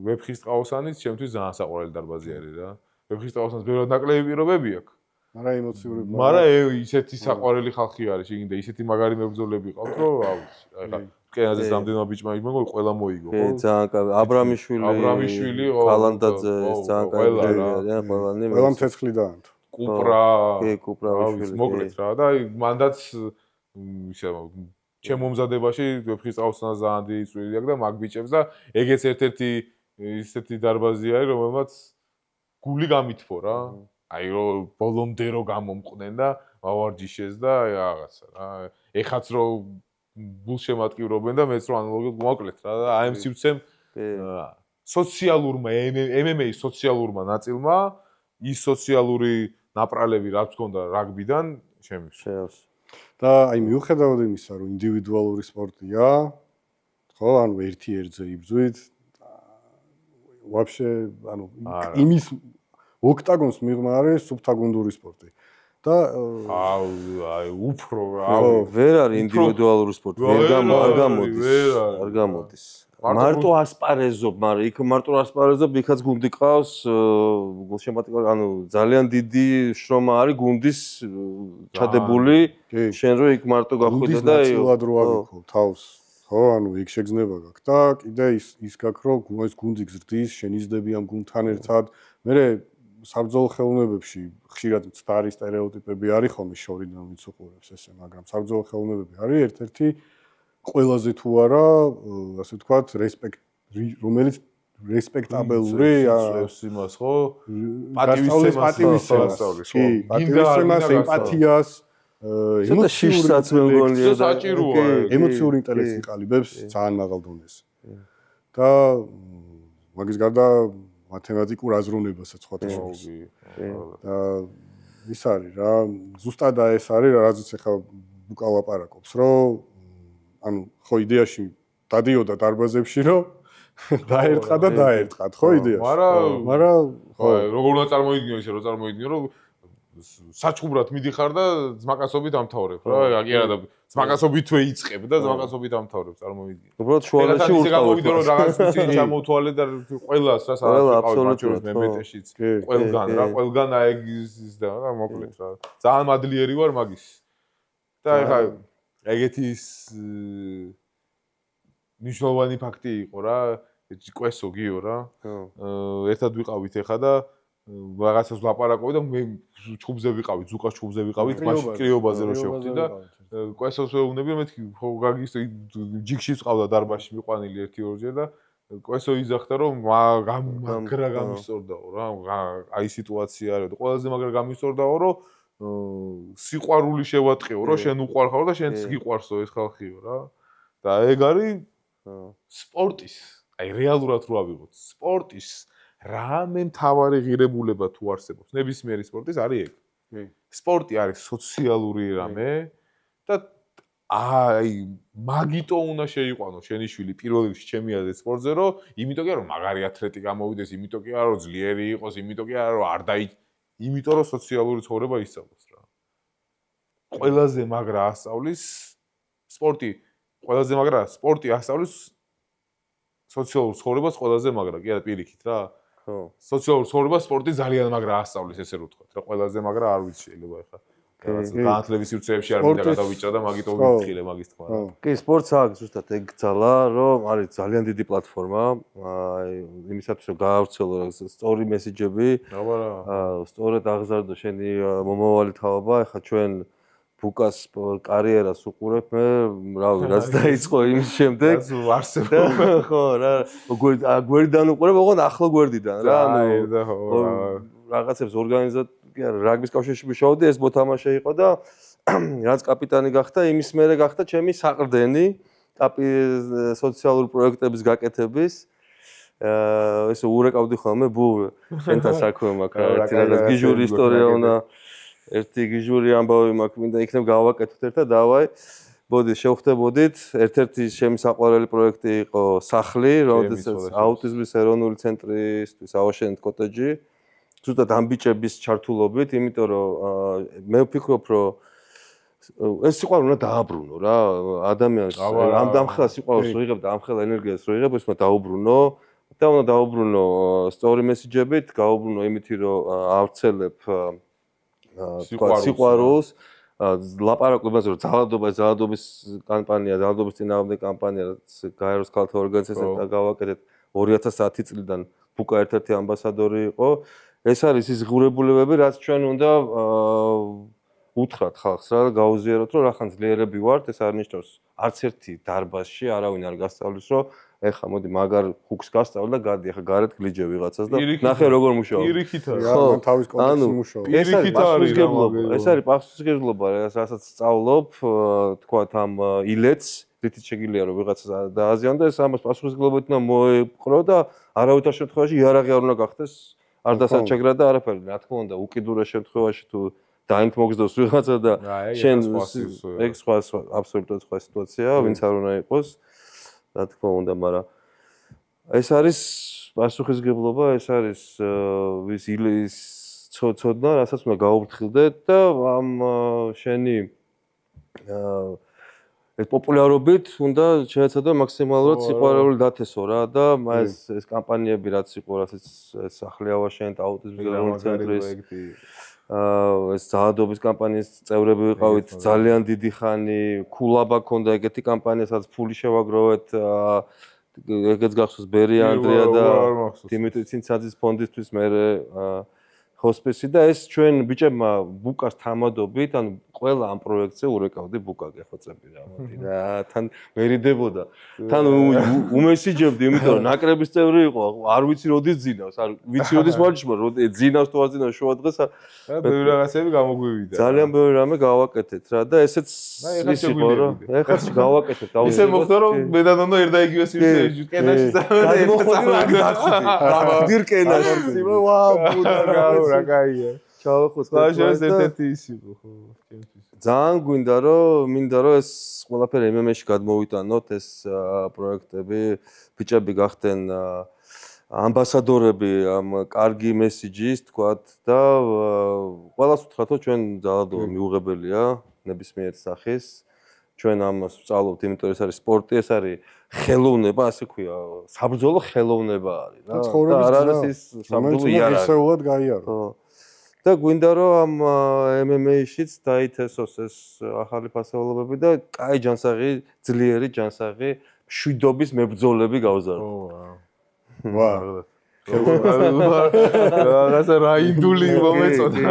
ვეფხისტყაოსანიც ჩემთვის ძალიან საყვარელი დარბაზი არის რა ვეფხისტყაოსანს ბევრად ნაკლები პირობები აქვს მაგრამ ემოციური მაგრამ ისეთი საყვარელი ხალხი არის შეგინდა ისეთი მაგარი მებრძოლები ყავთ რომ რა ვიცი ეხლა კენაზე რამდენმა ბიჭმა იმეგო ყველა მოიგო ხო ძალიან აბრამიშვილი კალანდაძე ძალიან კაი ყველანი ყველა მცეცხლი დაანთო კუპრა კი კუპრავიშვილი მოკლედ რა და აი მანდაც ისე ჩემ მომზადებაში ვეფხისტყაოსანს ძალიან დიდი წვლილი აქვს და მაგ ბიჭებს და ეგეც ერთ-ერთი ისეთი დარბაზი არის რომელმაც გული გამithფო რა აი რომ ბოლომდე რო გამომყვნენ და ვავარჯიშეს და აი რაღაცა რა ეხაც რო გულშემატკივრობენ და მეც რო ანალოგიურად მოკლედ რა და აი ამ სივრცემ სოციალურმა MMA-ის სოციალურმა ნაწილმა ის სოციალური ნაპრალები რაც ჰქონდა რაგბიდან შემიშვა და აი მიუხედავად იმისა რომ ინდივიდუალური სპორტია ხო ანუ ერთი ერთზე იბრძვით ვაფშე ანუ იმის ოქტაგონს მიღმა არის სუბთაგუნდური სპორტი და აი უფრო ვერ არის ინდივიდუალური სპორტი არ გამოდის მარტო ასპარეზობ მაგრამ იქ მარტო ასპარეზობ იქაც გუნდი ყავს გულშემატკივარი ანუ ძალიან დიდი შრომა არის გუნდის ჩადებული შენ რო იქ მარტო გახვიდე და ნაცვლად რო აღიქო თავს ხო ანუ იქ შეგზნება გაქვს და კიდე ის გაქვს რომ ეს გუნდი გზრდის შენიზდები ამ გუნდთან ერთად მე საბრძოლო ხელოვნებებში ხშირად მცდარი სტერეოტიპები არის ხოლმე შორიდან ვინც უყურებს ესე მაგრამ საბრძოლო ხელოვნებები არის ერთ-ერთი ყველაზე თუ არა ასე ვთქვათ რომელიც რესპექტაბელური იმას ხო პატივისცემას კი პატივისცემას ემპათიას ემოციურსაც მეგონია და ემოციური ინტელექტი ყალიბებს ძალიან მაღალ დონეზე და მაგის გარდა მათემატიკურ აზროვნებასაც სხვათა შორის და ის არის რა ზუსტად ეს არის რაზეც ახლა ბუკა ლაპარაკობს რომ ანუ ხო იდეაში დადიოდა დარბაზებში რომ დაერტყა და დაერტყათ ხო იდეაში მაგრამ ხო როგორ უნდა წარმოიდგინო ისე რომ წარმოიდგინო რომ საჩხუბრად მიდიხარ და ძმაკაცობით ამთავრებ რა კი არა და ძმაკაცობითვე იწყებ და ძმაკაცობით ამთავრებ წარმოიდგინე უბრალოდ შუალედში გამოვიდა რომ რაღაც ვიცი ჩამოთვალე და ყველას რა აბსოლუტურად მე მეტეშიც ყველგან რა ყველგან აი ის და მოკლედ რა ძალიან მადლიერი ვარ მაგის და ეხლა ეგეთი ის ნიშნულოვანი ფაქტი იყო რა კვესო გიო რა ერთად ვიყავით ეხლა და რაღაცას ვლაპარაკობდი და მე ჩხუბზე ვიყავით, ზუკას ჩხუბზე ვიყავით, მაშინ კრიობაზე რო შევხვდი და კვესოს ვეუბნები, მეთქი ხო გაგის ჯიქში წავდა დარბაზში მიყვანილი 1-2 და კვესო იზახდა რომ მაგრა გამისწორდაო რა, აი სიტუაცია არის და ყველაზე მაგრა გამისწორდაო რომ სიყვარული შევატყიო რომ შენ უყვარხარო და შენც გიყვარსო ეს ხალხიო რა და ეგ არის სპორტის, აი რეალურად რო ავიღოთ, სპორტის რამე მთავარი ღირებულება თუ არსებობს ნებისმიერი სპორტის არის ეგ. სპორტი არის სოციალური რამე და აი მაგიტო უნდა შეიყვანო შენი შვილი პირველ რიგში ჩემი აზრით სპორტზე რომ იმიტომ კი არა რომ მაგარი ათლეტი გამოვიდეს, იმიტომ კი არა რომ ძლიერი იყოს, იმიტომ კი არა რომ არ იმიტომ რომ სოციალური ცხოვრება ისწავლოს რა. ყველაზე მაგრა ასწავლის სპორტი, ყველაზე მაგრა სპორტი ასწავლის სოციალურ ცხოვრებას ყველაზე მაგრა, კი არა პირიქით რა. ხო. სოციალურ ცხოვრებას სპორტი ძალიან მაგრა ასწავლის ესე რომ ვთქვათ რა, ყველაზე მაგრა არ ვიცი შეიძლება ახლა. რაღაც განათლების სივრცეებში არ მინდა გადავიჭრა და მაგიტო ვიფრთხილე მაგის თქმა რა. კი, სპორტს აქვს ზუსტად ეგ ძალა, რომ არის ძალიან დიდი პლატფორმა, აი იმისათვის რომ გაავრცელო სწორი მესიჯები, სწორად აღზარდო შენი მომავალი თაობა, ეხლა ჩვენ ბუკას კარიერას უყურებ მე, რავი, რაც დაიწყო იმის შემდეგ. რაც არსებობა. ხო, რა, გვერდიდან უყურებ, ოღონდ ახლა გვერდიდან რა, რაღაცებს ორგანიზად რაგბის კავშირში ვიშოვდი, ეს მოთამაშე იყო და რაც კაპიტანი გახდა, იმის მერე გახდა ჩემი საყრდენი სოციალური პროექტების გაკეთების. ესე ურეკავდი ხოლმე, შენთან საქმე მაქვს, რაღაც გიჟური ისტორია უნდა ერთი გიჟური ამბავი მაქვს, მინდა იქნებ გავაკეთოთ ერთად, დავაი. მოდი, შევხვდებოდით. ერთ-ერთი ჩემი საყვარელი პროექტი იყო სახლი, როდესაც აუტიზმის ეროვნული ცენტრისთვის ავაშენეთ კოტეჯი. ზუსტად ამ ბიჭების ჩართულობით, იმიტომ რომ მე ვფიქრობ, რომ ეს სიყვარული უნდა დააბრუნო რა, ადამიანს ამ დამხელა სიყვარულს რო იღებ და ამ ხელა ენერგიას რო იღებ, ის უნდა დაუბრუნო და უნდა დაუბრუნო story message-ებით, გაუბრუნო იმითი რომ ავრცელებ სიყვარულს, ლაპარაკობაზე რომ ძალადობის კამპანია, ძალადობის წინააღმდეგ კამპანია, რაც გაეროს ქალთა ორგანიზაციასთან გავაკეთეთ 2010 წლიდან ბუკა ერთ-ერთი ამბასადორი იყო. ეს არის ის ღირებულებები, რაც ჩვენ უნდა უთხრათ ხალხს რა, გაუზიაროთ, რომ რახან ძლიერები ვართ, ეს არ ნიშნავს არც ერთი დარბაზში არავინ არ გასწავლის, რომ ეხა მოდი მაგარ ხუქს გასწავლ და გადი, ეხა გარეთ გლიჯე ვიღაცას და ნახე როგორ მუშაობ. პირიქით არის. ხო, თავის კონტექსტში მუშაობ. ეს არის პასუხისმგებლობა, რასაც სწავლობ, თქვათ ამ ილეთს, რითიც შეგიძლია რომ ვიღაცას დააზიანო და ეს ამას პასუხისმგებლობით უნდა მოეყრო და არავითარ შემთხვევაში იარაღი არ უნდა გახდეს, არ დასაჩაგრა და არაფერი. რა თქმა უნდა, უკიდურეს შემთხვევაში თუ დაინთ მოგზდოს ვიღაცა და შენ ეგ სხვა აბსოლუტურად სხვა სიტუაციაა, ვინც არ უნდა იყოს. რა თქმა უნდა, მაგრამ ეს არის პასუხისმგებლობა, ეს არის ვის ცოდნა, რასაც უნდა გაუფრთხილდეთ და ამ შენი ეს პოპულარობით უნდა შეეცადო მაქსიმალურად სიყვარული დათესო რა და ეს კამპანიები რაც იყო, რასაც სახლი ავაშენეთ აუტიზმის ეროვნული ცენტრის ეს ძალადობის კამპანიის წევრები ვიყავით ძალიან დიდი ხანი, ქულაბა ქონდა ეგეთი კამპანია, სადაც ფული შევაგროვეთ, ეგეც გახსოვს ბერი ანდრია და დიმიტრი ცინცაძის ფონდისთვის მე ჰოსპისი და ეს ჩვენ ბიჭებმა ბუკას თამადობით, ანუ ყველა ამ პროექტზე ურეკავდი ბუკა გეხოცები რა, მოდი რა, თან მერიდებოდა. თან უმესიჯებდი, იმიტომ რომ ნაკრების წევრი იყო, არ ვიცი როდის ძინავს, არ ვიცი როდის მარჯვენა, როდის ძინავს თუ არ ძინავს შუა დღეს. ბევრი რაღაცები გამოგვივიდა. ძალიან ბევრი რამე გავაკეთეთ რა და ესეც ის იყო რა. ეხლა გავაკეთეთ, ისე მოხდა რომ მე და ნონო ერთ და იგივე სივრცეში კენაში დირკენაში. ვაუ, ბუდა რა კაია. ჩავახოთ ეს ერთ-ერთი ის იყო ხო ჩემთვის. ძალიან მინდა რომ ეს ყველაფერი MMA-ში გადმოვიტანოთ ეს პროექტები, ბიჭები გახდნენ ამბასადორები ამ კარგი მესიჯის, თქვათ და ყველას ვთქვათ, რომ ჩვენ ძალადობა მიუღებელია ნებისმიერ სახის. ჩვენ ამას ვწავლობთ, იმიტომ რომ ეს არის სპორტი, ეს არის ხელოვნება, ასე ქვია, საბრძოლო ხელოვნება არის რა. და არ არის ის საბრძოლო იარაღი. ისეულად გაიარო. და გვინდა რომ ამ MMA-შიც დაითესოს ეს ახალი ფასეულობები და კაი ჯანსაღი, ძლიერი ჯანსაღი, მშვიდობის მებრძოლები გავზარდოთ. ვა. რაღაცა რაინდული მომეწონა.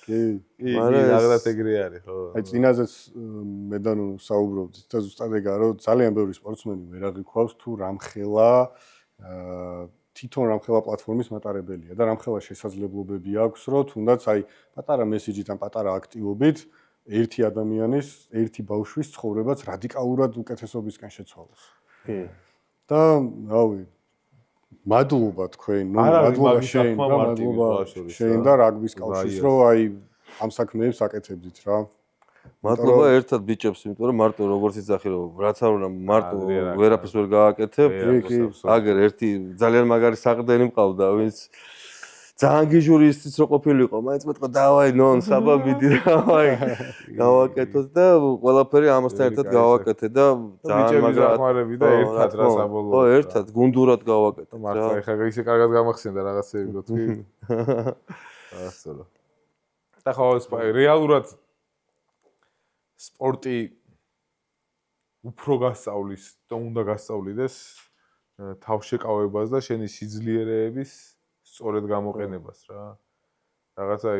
კი, მაგრამ რაღაც ეგრე არის, ხო. აი წინაზეც მე და ნუ საუბრობდით და ზუსტად ეგაა, რომ ძალიან ბევრი სპორტსმენი ვერ აღიქვავს თუ რამხელა თვითონ რამხელა პლატფორმის მატარებელია და რამხელა შესაძლებლობები აქვს, რომ თუნდაც აი პატარა მესიჯით ან პატარა აქტივობით ერთი ადამიანის, ერთი ბავშვის ცხოვრებაც რადიკალურად უკეთესობისკენ შეცვალოს. კი. და რავი, მადლობა თქვენ, ნუ მადლობა შენ და რაგბის კავშირს, რომ აი ამ საქმეებს აკეთებდით რა. მადლობა ერთად ბიჭებს, იმიტომ რომ მარტო როგორც იცახი რომ რაც არ უნდა მარტო ვერაფერს ვერ გააკეთებ. აგერ ერთი ძალიან მაგარი საყრდენი მყავდა, ვინც ძალიან გიჟური ისიც რო ყოფილიყო, მაინც მეტყვა დავაი ნონ საბა მიდი დავაი გავაკეთოთ და ყველაფერი ამასთან ერთად გავაკეთე და ძალიან მაგრად და ერთად რა საბოლოო. ხო, ერთად გუნდურად გავაკეთე. მართლა ეხლა ისე კარგად გამახსენდა რაღაცები გოთქვი. ასწორა. და ხო რეალურად სპორტი უფრო გასწავლის და უნდა გასწავლიდეს თავშეკავებას და შენი სიძლიერეების სწორედ გამოყენებას რა. რაღაცა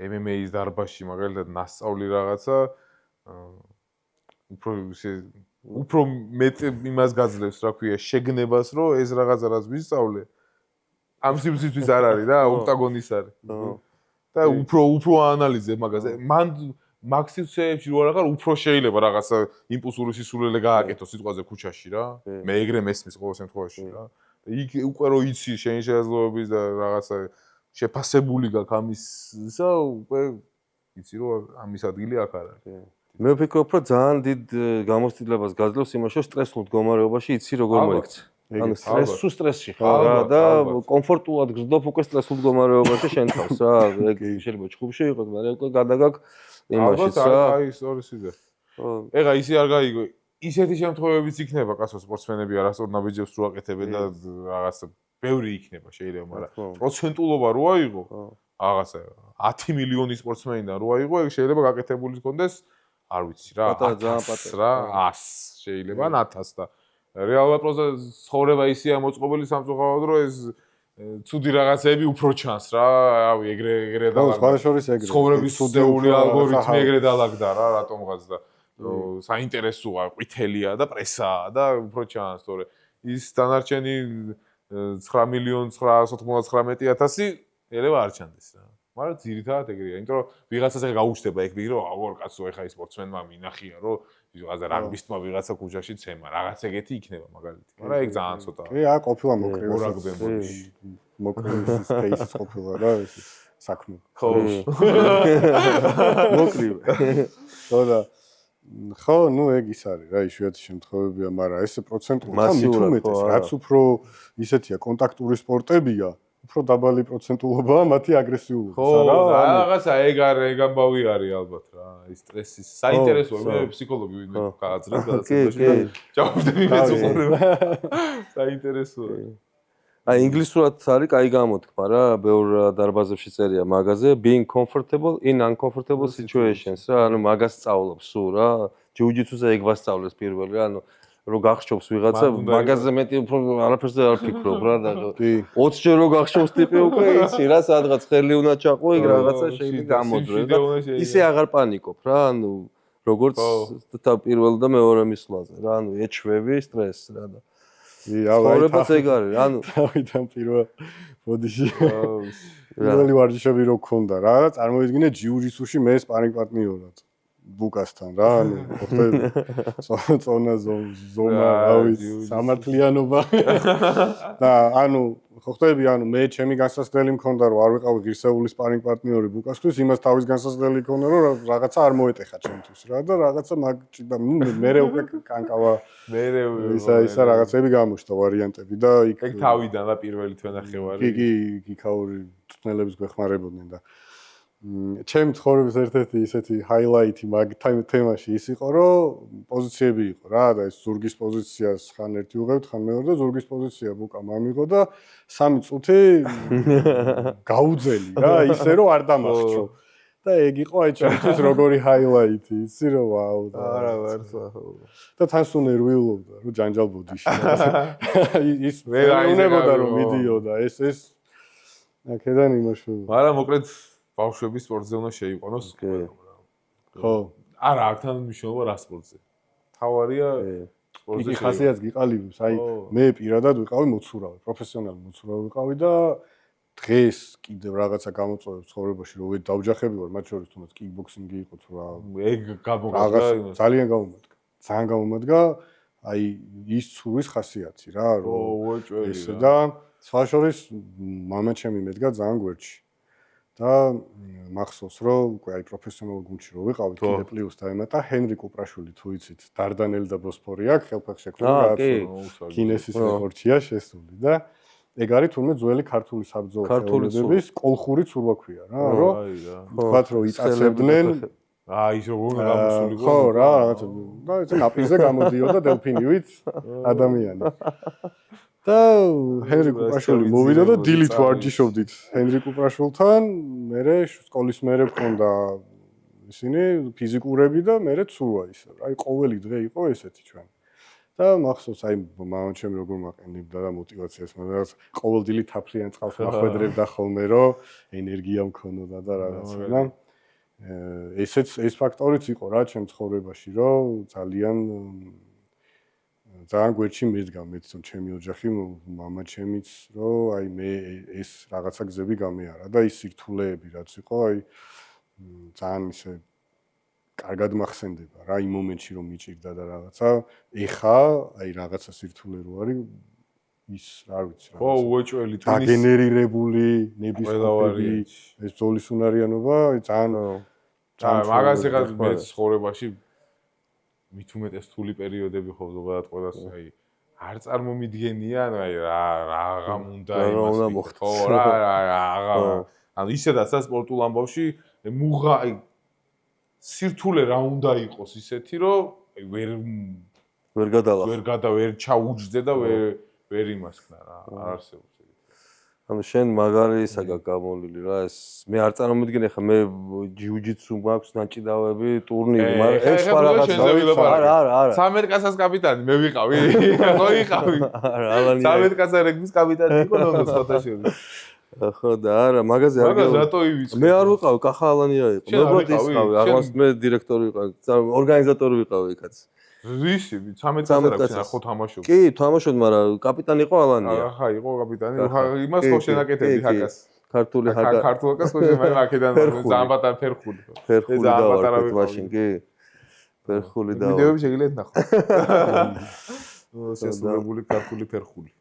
MMA-ის დარბაზში მაგალითად ნასწავლი რაღაცა უფრო მეტ იმას გაძლევს, რა ქვია, შეგნებას, რომ ეს რაღაცა რაც ვისწავლე, ამ სიმსისთვის არ არის რა, ოქტაგონის არის. და უფრო აანალიზებ მაგაზე. მან მაგ სიტუაციებში რო აღარ უფრო შეიძლება რაღაცა იმპულსური სისულელე გააკეთო სიტყვაზე ქუჩაში რა. მე ეგრე მესმის ყოველ შემთხვევაში რა. იქ უკვე რო იცი შენი შესაძლებლობების და რაღაცა შეფასებული გაქვს ამისა, უკვე იცი რომ ამის ადგილი აქ არ არის. მე ვფიქრობ, რომ ძალიან დიდ გამოცდილებას გაძლევს იმაში, რომ სტრესულ მდგომარეობაში იცი როგორ მოიქცე. ანუ სტრესში ხარ რა და კომფორტულად გრძნობ უკვე სტრესულ მდგომარეობაში შენ თავს რა. ეგ შეიძლება ჩხუბში იყოს, მაგრამ უკვე გადაგაქვს იმაშიც რა. აი სწორი სიძე. ეხა ისე არ გაიგო. ისეთი შემთხვევებიც იქნება, კაცო სპორტსმენები არასწორ ნაბიჯებს რო აკეთებენ და რაღაცა ბევრი იქნება შეიძლება, მაგრამ პროცენტულობა რო აიღო, რაღაცა 10 მილიონი სპორტსმენიდან რო აიღო, ეგ შეიძლება გაკეთებული ქონდეს, არ ვიცი რა, 100 რა, 100 შეიძლება 1000 და რეალურად ცხოვრება ისეა მოწყობილი სამწუხაროდ, რომ ეს ცუდი რაღაცები უფრო ჩანს რა, რავი, ეგრე ცხოვრების ცუდეული ალგორითმი ეგრე დაალაგდა რა, რატომღაც და საინტერესოა, ყვითელია და პრესაა და უფრო ჩანს, თორე ის დანარჩენი 9.999.000 ელევა არ ჩანდეს რა. მაგრამ ძირითადად ეგრეა, იმიტომ რომ ვიღაცას ახლა გაუჩნდება ეგ ბიგრო, აგორ კაცო, ეხა ის სპორტსმენმა მინახია, რომ ვიღაცა რაგბისტმა ვიღაცა ქუჩაში ცემა, რაღაც ეგეთი იქნება მაგალითი. მაგრამ ეგ ძალიან ცოტაა. კი, ყოფილა მოკრივი სპეისის ყოფილა რა ეს საქმე. ხო. მოკრივი. ხო, ნუ ეგ ის არის რა, იშვიათი შემთხვევებია, მაგრამ ეს პროცენტულად მithumetes, რაც უფრო ისეთია კონტაქტური სპორტებია, უფრო დაბალი პროცენტულობაა მათი აგრესიულობისა რა. ხო, რაღაცა ეგ ამბავი არის ალბათ რა, ის სტრესის საინტერესოა, მე ფსიქოლოგი ვინმე გააძლევს გადაცემაში. ჩავხვდები მეც უყურებ. საინტერესოა. აი ინგლისურად არის კაი გამოთქმა რა, ბევრ დარბაზებში წერია მაგაზე being comfortable in uncomfortable situations რა, ანუ მაგას სწავლობს სულ რა. ჯიუ-ჯიტსუზე ეგ ვასწავლეს პირველი რა, ანუ რო გახშობს ვიღაცა, მაგაზე მეტი უფრო არაფერზე არ ფიქრობ რა და 20 ჯერ რო გახშობს ტიპი უკვე იცი რა, სადღაც ხელი უნდა ჩაყო, ეგ რაღაცა შეიძლება გამოდრე და ისე აღარ პანიკობ რა, ანუ როგორც პირველ და მეორე მისვლაზე რა, ანუ ეჩვევი სტრესს რა და ცხოვრებაც ეგ არის, ანუ თავიდან პირველ ბოდიში პირველი ვარჯიშები რო გქონდა რა, წარმოვიდგინე ჯიუ-ჯიტსუში მე სპარინგ პარტნიორად ბუკასთან რა, ანუ წონა ზომა, რავი, სამართლიანობა და ანუ ხო ხტები, ანუ მე ჩემი განსასწრელი მქონდა რომ არ ვიყავი ღირსეული სპარინგ პარტნიორი ბუკასთვის, იმას თავის განსასწრელი მქონდა რომ რაღაცა არ მოეტეხა ჩემთვის რა და რაღაცა მაგჭიდა, მე უკვე კანკავა ისა რაღაცები გამოჩნდა ვარიანტები და იქ თავიდან და პირველი თვენახევარი კი იქაური თვნელების გვეხმარებოდნენ და ჩემი ცხოვრების ერთ-ერთი ისეთი ჰაილაიტი მაგ თემაში ის იყო, რომ პოზიციები იყო რა და ეს ზურგის პოზიციას ხან ერთი უღებთ, ხან მეორე და ზურგის პოზიცია ბუკა მამიღო და 3 წუთი გაუძელი რა, ისე რომ არ დამახჩო. და ეგ იყო აი ჩემთვის როგორი ჰაილაიტი, იცი რომ ვაუ და არა ვარსა. და თან სულ ნერვიულობდა, რომ ჯანჯალბოდი ის მეუნებოდა რომ მიდიოდა ეს აქედან იმაშო. მაგრამ მოკლედ ბავშვების სპორტზე უნდა შეიყვანოს ყველა. ხო. არა, აქ თან მნიშვნელობა რა სპორტზე. თავარია სპორტზე. იგი ხასიათს გიყალიბებს. აი მე პირადად ვიყავი მოცურავი, პროფესიონალი მოცურავი ვიყავი და დღეს კიდევ რაღაცა გამოწვევებს ცხოვრებაში, რომ დავჯახები ვარ, მათ შორის თუნდაც კიკბოქსინგი იყო თუ რა. ეგ გამოგაგდა ძალიან გამომადგა. ძალიან გამომადგა. აი ის ცურვის ხასიათი რა, რომ ესე და სხვა შორის მამა ჩემი მედგა ძალიან გვერდში. და მახსოვს რომ უკვე აი პროფესიონალურ გუნდში რო ვიყავით კიდე პლუს დაემატა ჰენრი კუპრაშვილი თუ იცით დარდანელი და ბოსფორი აქვს ხელფეხ შექმნა რაღაც კინესის რეკორდშია შესული და ეგ არის თურმე ძველი ქართული საბრძოლო ხელოვნების კოლხური ცურვა რა რომ თქვათ რომ იწაცებდნენ აი ის როგორ გამოსულიყო ხო რა რაღაცა და ეს ნაპირზე გამოდიოდა დელფინივით ადამიანი და ჰენრი კუპრაშვილი მოვიდა და დილით ვარჯიშობდით ჰენრი კუპრაშვილთან, მერე სკოლის მერე მქონდა ისინი ფიზიკურები და მერე ცურვა ისე. აი ყოველი დღე იყო ესეთი ჩვენ. და მახსოვს აი მამაჩემ როგორ მაყენებდა და мотиваციას, მაგრამ ყოველდღე თაფლიან წყალს მახვედრებდა ხოლმე, რომ ენერგია მქონოდა და რაღაცა. და ეს ფაქტორიც იყო რა ჩემ ცხოვრებაში, რომ ძალიან გვერდში მედგა მეც ჩემი ოჯახი, მამა ჩემიც, რომ აი მე ეს რაღაცა გზები გამეარა და ის სირთულეები რაც იყო, აი ძალიან ისე კარგად მახსენდება რა იმ მომენტში რომ მიჭირდა და რაღაცა ეხა აი რაღაცა სირთულე რო არის ის რა ვიცი რა. ხო, უეჭველი ტვინის დაგენერირებული ნებისმიერი ეს ბრძოლის უნარიანობა აი ძალიან მაგაზე ხარ მე ცხოვრებაში მით უმეტეს რთული პერიოდები ხო ზოგადად ყველას აი არ წარმომიდგენიან აი რა უნდა იმას ხო რა ანუ ისედაც სპორტულ ამბავში მუღა აი სირთულე რა უნდა იყოს ისეთი რომ აი ვერ ჩაუჯდე და ვერ იმასქნა რა არ არსებობს ეგეთი. ანუ შენ მაგარი ისაგა გამოლილი რა ეს მე არ წარმოვიდგენე ხა მე ჯიუჯიტსუ მაქვს ნაჭიდავები ტურნირი მაგრამ ეს რაღაცა არა 13 კაცის კაპიტანი მე ვიყავი ხო იყავი არა ალანია 13 კაცის რეგბის კაპიტანი იყო ნონოს ფოტოშოპი ხო და არა მაგაზე არ მაგას რატო ივიწყე მე არ ვიყავი კახა ალანია იყო მე მოდ ისყავი აღმოს მე დირექტორი ვიყავი ორგანიზატორი ვიყავი კაც ისი 13 კაცი ხო თამაშობ კი თამაშობ მაგრამ კაპიტანი იყო ალანია ახა იყო კაპიტანი იმას ხო შენაკეთებდი ჰაკას ქართული ჰაკა ქართულ ჰაკას ხო შენ აქედან ზამბატარ ფერხული დავარქვით მაშინ კი ფერხული და ვიდეოები შეგიძლიათ ნახოთ შესრულებული ქართული ფერხული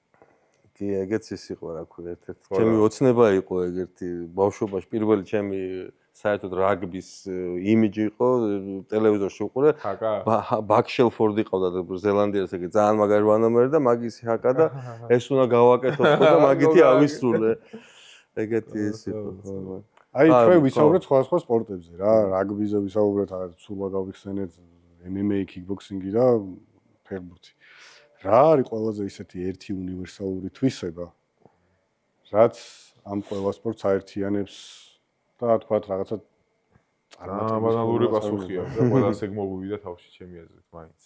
კი ეგეც ის იყო რა ქვია ერთ-ერთი ჩემი ოცნება იყო ეგერთი ბავშვობაში პირველი ჩემი საერთოდ რაგბის იმიჯი იყო ტელევიზორში უყურე ბაკ შელფორდი ყავდა ზელანდიას ეგ ძალიან მაგარი ვანომერი და მაგისი ჰაკა და ეს უნდა გავაკეთო და მაგითი ავისრულე ეგეთი ის იყო აი ჩვენ ვისაუბრეთ სხვა სპორტებზე რა რაგბიზე ვისაუბრეთ სულა გავიხსენეთ MMA კიკბოქსინგი და ფეხბურთი რა არის ყველაზე ისეთი ერთი უნივერსალური თვისება რაც ამ ყველა სპორტს აერთიანებს და თქვათ რაღაცა ბანალური პასუხია და ყველას ეგ მოგივიდა თავში ჩემი აზრით მაინც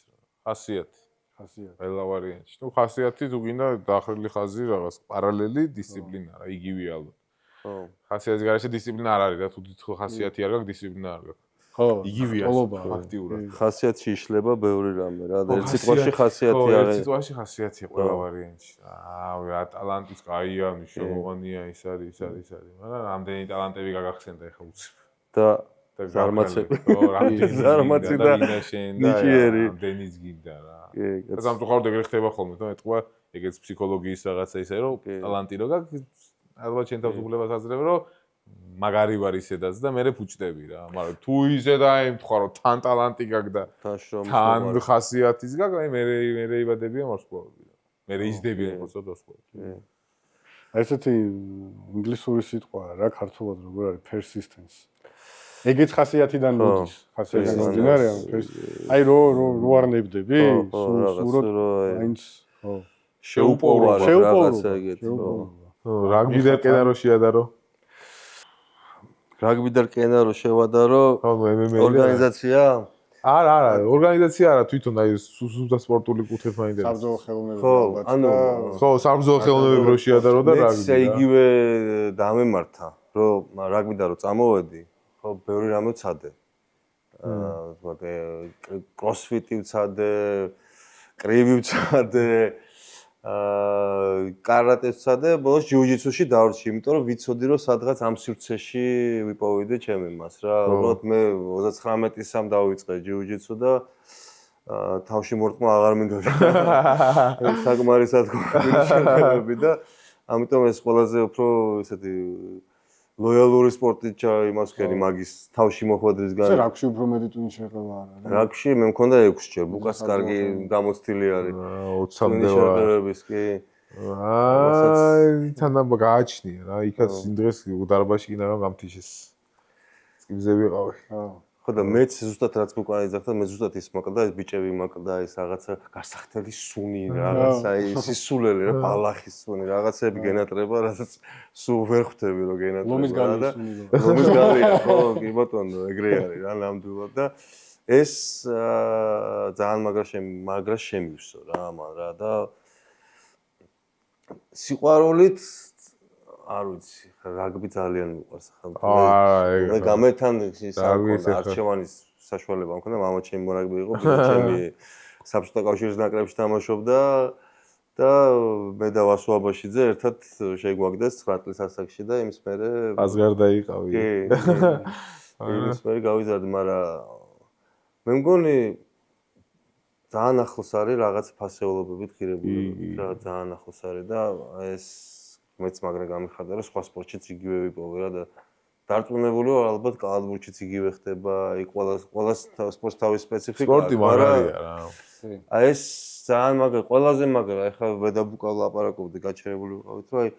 ხასიათი ყველა ვარიანტში ნუ ხასიათი თუ გინდა დახრილი ხაზი რაღაც პარალელი დისციპლინა რა იგივე ალბათ ხო ხასიათის გარეშე დისციპლინა არ არის და თუ თითქოს ხასიათი არ გაქვს დისციპლინა არ გაქვს ხო იგივეა ფაქტიურად ხასიათში იშლება ბევრი რამე რა და ერთ სიტყვაში ხასიათი არის ერთ სიტყვაში ხასიათი ყველა ვარიანტში ავი ატალანტის კაია მნიშვნელოვანია ის არის მაგრამ რამდენი ტალანტები გაგახსენდა ეხა უცებ და ზარმაცები ზარმაცი და ნიჭიერი დენის გინდა რა და სამწუხაროდ ეგრე ხდება ხოლმე და ეთქვა ეგეც ფსიქოლოგიის რაღაცა ისე რომ ტალანტი რო გაქვს ალბათ შენ თავისუფლებას აძლევ რომ მაგარი ვარ ისედაც და მე ფუჭდები რა მაგრამ თუ ისე და აი თქვა რომ თან ტალანტი გაქვს და თან ხასიათის გაქვს აი მე იბადებიან ვარსკვლავები და მე იზრდებიან პროცესად ვარსკვლავები აი ესეთი ინგლისური სიტყვა რა ქართულად როგორ არის persistence ეგეც ხასიათიდან მოდის ხასიათიდან მდინარე აი რო არ ნებდები სულ აინც ხო შეუპოვრობა რაღაცა ეგეთი რაგბი და კენარო შეადარო რაგბი და კენარო შევადარო ორგანიზაცია არა ორგანიზაცია არა თვითონ აი სუსუდა სპორტული კუთხედი მაინტერესებს საბრძოლო ხელოვნებები ანუ ხო საბრძოლო ხელოვნებები რო შეადარო და რაგბი და იგივე დამემართა რომ რაგბი და რო წამოვედი ხო ბევრი რამე ვცადე ვთქვათ კროსფიტი ვცადე კრივი ვცადე კარატეს ვცადე ბოლოს ჯიუჯიტსუში დავრჩი იმიტომ რომ ვიცოდი რომ სადღაც ამ სივრცეში ვიპოვიდე ჩემი მას რა უბრალოდ მე 39-სამ დავიწყე ჯიუჯიტსუ და თავში მორტყმა აღარ მინდოდა საკმარისად გქონდა და ამიტომ ეს ყველაზე უფრო ესეთი ლოიალური სპორტით იმას ხერი მაგის თავში მოხვედრისგან რაგბში უფრო მეტი ტვინი შეღება არა რაგბში მე მქონდა 6 ჯერ ბუკას კარგი გამოცდილი არის 20-მდე ვარ კი აი თანაბა გააჩნია რა იქაც იმ დღეს დარბაზში კიდე გამთიშეს წიგზე ვიყავი ხო და მეც ზუსტად რაც გუკვირდა იზახდა მე ზუსტად ის მოკლდა ეს ბიჭები მოკლდა ეს რაღაცა გასახთელი სუნი რაღაცა ის სისულელი რა ბალახის სუნი რაღაცები გენატრება რასაც სულ ვერ ხვდები რომ გენატრება ლომის გალი სუნი ლომის გალი ხო კი ბატონო ეგრე არის რა ნამდვილად და ეს ძალიან მაგრა შემივსო რა მან რა და სიყვარულით არ ვიცი, რაგბი ძალიან მიყვარს ახლა. მე გამეთან საკონდა არჩევანის საშუალება მქონდა, მამაჩემი მორაგბი იყო, ჩემი საბჭოთა კავშირის ნაკრებში თამაშობდა და მე და ვასო აბაშიძე ერთად შეგვაგდეს 9 წლის ასაკში და იმის მერე აზგარდა იყავი. კი. იმის მერე გავიზარდი, მაგრამ მე მგონი ძალიან ახლოს არის რაღაც ფასეულობებით ღირებული რა ძალიან ახლოს არის და ეს მეც მაგრა გამიხარდა რომ სხვა სპორტშიც იგივე ვიპოვე რა და დარწმუნებული ვარ ალბათ კალათბურთშიც იგივე ხდება აი ყველა სპორტს თავის სპეციფიკა სპორტი მაგარია რა აი ეს ძალიან მაგრა ყველაზე მაგრა ეხლა ვედაბუკა ლაპარაკობდი გაჩერებული ვიყავით რომ აი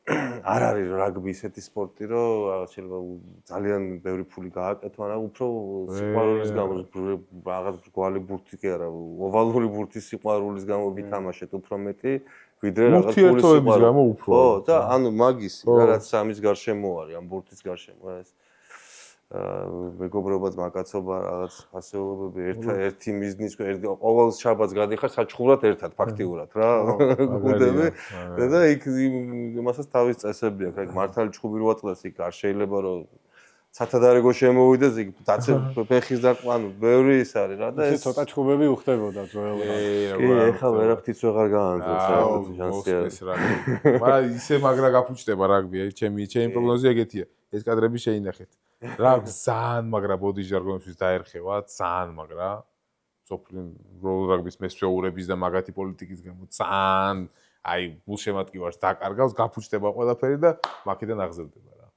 არ არის რაგბი ისეთი სპორტი რომ რაღაც შეიძლება ძალიან ბევრი ფული გააკეთო მაგრამ უფრო სიყვარულის გამო რაღაც ბრგვალი ბურთი კი არა ოვალური ბურთის სიყვარულის გამო ვითამაშეთ უფრო მეტი ვიდრე რაღაც ფულის სიყვარულის უფრო. ხო და ანუ მაგისი რა რაც სამის გარშემო არის ამ ბურთის გარშემო ეს მეგობრობაც მაკაცობა რაღაც ფასეულობები ერთი მიზნის ყოველ შაბათს გადიხარ საჩხურად ერთად ფაქტიურად რა გუნდები და იქ იმასაც თავის წესები აქვს აი მართალი ჩხუბი რო ატყდეს იქ არ შეიძლება რომ სათადარიგო შემოვიდეს იქ დაცე ფეხის დაყვანო ბევრი ის არის რა და ეს ცოტა ჩხუბები უხდებოდა ძველად კი ეხლა ვერაფრით ვეღარ გაანძრევს საერთოდ შანსი არის მაგრამ ისე მაგრა გაფუჭდება რაგბი აი ჩემი პროგნოზი ეგეთია ეს კადრები შეინახეთ რა ძალიან მაგრა ბოდი ჟარგონისთვის დაერხევა ძალიან მაგრა სოფლიო რაგბის მესვეურების და მაგათი პოლიტიკის გამო ძალიან აი გულშემატკივარს დაკარგავს გაფუჭდება ყველაფერი და მაქედან აღზევდება რა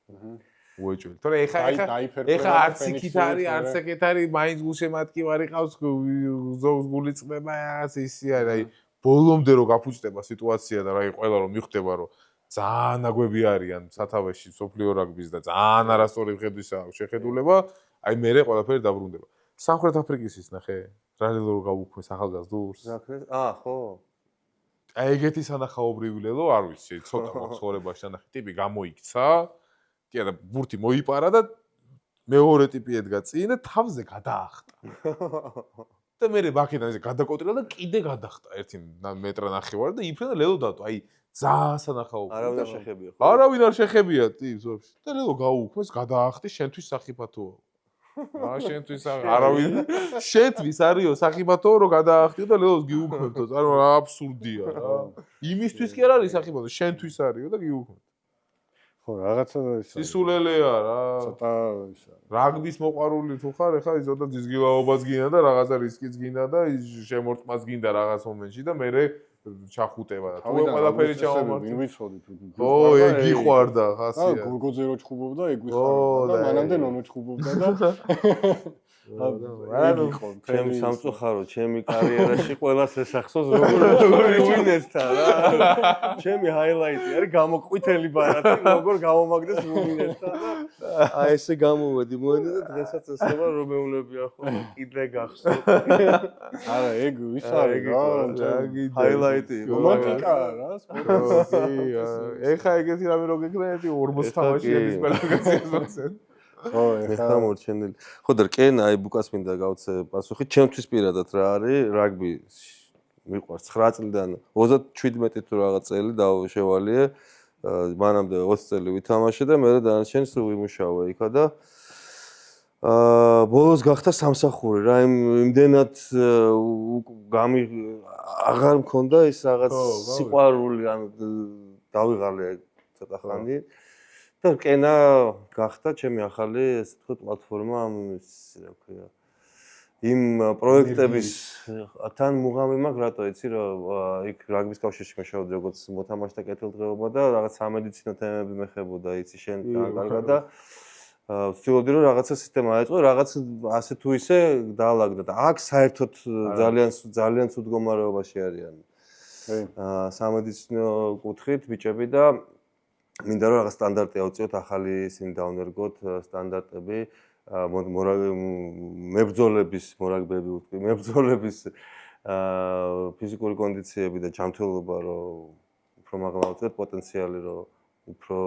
უეჭველი თორე ეხა არც იქით არის არც ეგეთ არის მაინც გულშემატკივარი ყავს გული წდება რაღაც ისი არის აი ბოლომდე რო გაფუჭდება სიტუაცია და რა ყველა რომ მიხვდება რომ ძალიან აგვები არიან სათავეში სოფლიო რაგბის და ძალიან არასწორი ხედვისა შეხედულება, აი მერე ყველაფერი დაბრუნდება. სამხრეთ აფრიკის ის ნახე, რალელო გავუქმეს ახალგაზრდურს. ხო. აი ეგეთი სანახაობრივი ლელო არ ვიცი, ცოტა მოხსოვებაში ნახე, ტიპი გამოიქცა, კი არა, ბურთი მოიპარა და მეორე ტიპი ედგა წინ და თავზე გადაახტა. და მერე მაქედან ესე გადაკოტრილა და კიდე გადახტა 1 მეტრ ნახევარი და იფრენა ლელო დატო, აი ძალიან სანახაობრივი. არავინ არ შეხებია ხო? არავინ არ შეხებია ტიპს ვაფშე. და ლელო გაუქმეს, გადაახტი შენთვის სახიფათოა. შენთვის არავინ შენთვის არისო სახიფათო რომ გადაახტი და ლელოს გიუქმებთო. წარმო აბსურდია რა. იმისთვის კი არ არის სახიფათო, შენთვის არისო და გიუქმებთ. ხო, რაღაცა ის სისულელეა რა. ცოტა ისა. რაგბის მოყვარული თუ ხარ, ეხლა ზოთა ძიზგილაობას გინდა და რაღაცა რისკიც გინდა და შემორტყმას გინდა რაღაც მომენტში და მერე ჩახუტება და თუ ყველაფერი ჩამომართვა. ვინ ვიცოდით? ო, ეგ იყვარდა ხასია. გურგოძე რო ჩხუბობდა, ეგ ვიხარდა და მანამდე ნონო ჩხუბობდა და ჩემი სამწუხარო, ჩემი კარიერაში ყველას ესახსოვს როგორი უინესთან რა. ჩემი ჰაილაიტი არის გამოყვითელი ბარათი, როგორ გამომაგდეს უინესთან და აი ესე გამოვედი მოედი და დღესაც ესება რომეულებია ხო კიდე გახსოვს. არა, ეგ ვის არის რა? ჰაილაიტი რომანტიკა რა, სპორტი. ეხა ეგეთი რამე რო გეკრეები 40 თამაშიების კვალიფიკაციას ვახსენ. ხო, ეხლა მორჩენილი. ხო და კენ აი ბუკას მინდა გავცე პასუხი. ჩემთვის პირადად რა არის რაგბი მიყვარს 9 წლიდან 37 თუ რაღაც წელი დავშევალიე. მანამდე 20 წელი ვითამაშე და მე დანარჩენს ვიმუშავე იქა და ბოლოს გახდა სამსახური რა იმდენად აღარ მქონდა ის რაღაც სიყვარული ან დავიღალე ცოტა ხანი და კენა გახდა ჩემი ახალი ესე ვთქვათ პლატფორმა რა ქვია იმ პროექტების თან მუღამი მაქვს რატო იცი რომ იქ რაგბის კავშირში მეშავდი როგორც მოთამაშეთა კეთილდღეობა და რაღაც სამედიცინო თემები მეხებოდა იცი შენ კარგად და ვცდილობდი რომ რაღაცა სისტემა აეწყო რაღაც ასე თუ ისე დაალაგდა და აქ საერთოდ ძალიან ცუდ მდგომარეობაში არიან სამედიცინო კუთხით ბიჭები და მინდა რომ რაღაც სტანდარტი ავწიოთ ახალი ისინი დავნერგოთ სტანდარტები მებრძოლების მორაგბეები ვთქვი, მებრძოლების ფიზიკური კონდიციები და ჯანმრთელობა რომ უფრო მაღლა უწევთ პოტენციალი რომ უფრო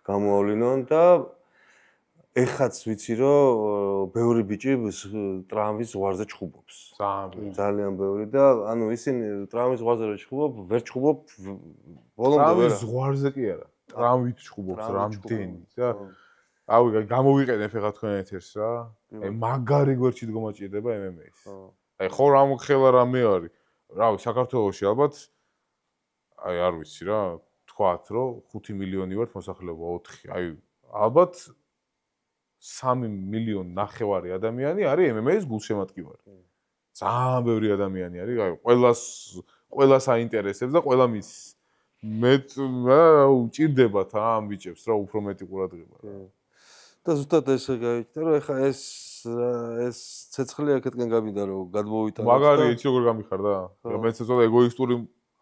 გამოავლინონ და ეხაც ვიცი რომ ბევრი ბიჭი ტრამვის ზღვარზე ჩხუბობს. ძალიან ბევრი და ანუ ისინი ტრამვის ზღვარზე რო ჩხუბობ, ვერ ჩხუბობ ბოლომდე ვერ. ტრამვის ზღვარზე კი არა. ტრამვით ჩხუბობს რამდენი და ავი გამოვიყენებ ეხლა თქვენ ეთერს რა. აი მაგარი გვერდში დგომა ჭირდება MMA-ს. აი ხო რა მოხელა რამე არის. რავი, საქართველოში ალბათ აი არ ვიცი რა, თქვათ რომ 5 მილიონი ვართ მოსახლეობა 4. აი ალბათ 3 მილიონი ნახევარი ადამიანი არის MMA-ს გულშემატკივარი. ძალიან ბევრი ადამიანი არის, აი ყველას აინტერესებს და ყველა მის უჭირდებათ ამ ბიჭებს რა უფრო მეტი ყურადღება რა. და ზუსტად ეს გაიქცა რომ ეხა ეს ცეცხლი აქეთკენ გამიდა რომ გადმოვიტანოთ. მაგარი იცი როგორ გამიხარდა? მეც ცოტა ეგოისტური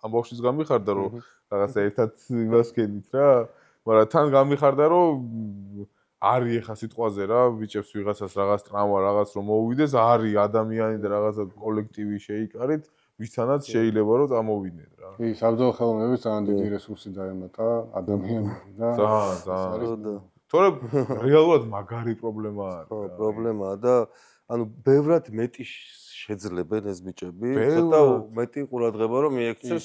ამ ბავშვის გამიხარდა რომ რაღაცა ერთად იმას ქენით რა. მაგრამ თან გამიხარდა რომ არის ეხა სიტყვაზე რა, ბიჭებს ვიღაცას რაღაც ტრამვა რაღაც რომ მოუვიდეს, არის ადამიანი და რაღაცა კოლექტივი შეიკარით, ვისთანაც შეიძლება რომ წამოვიდნენ რა. კი, საბრძოლო ხელოვნების ძალიან დიდი რესურსი დაემატა ადამიანები და ძალიან. თორე რეალურად მაგარი პრობლემა არის. ხო, პრობლემაა და ანუ ბევრად მეტი შეძლებენ ეს ბიჭები, ცოტა მეტი ყურადღება რომ მიექცეს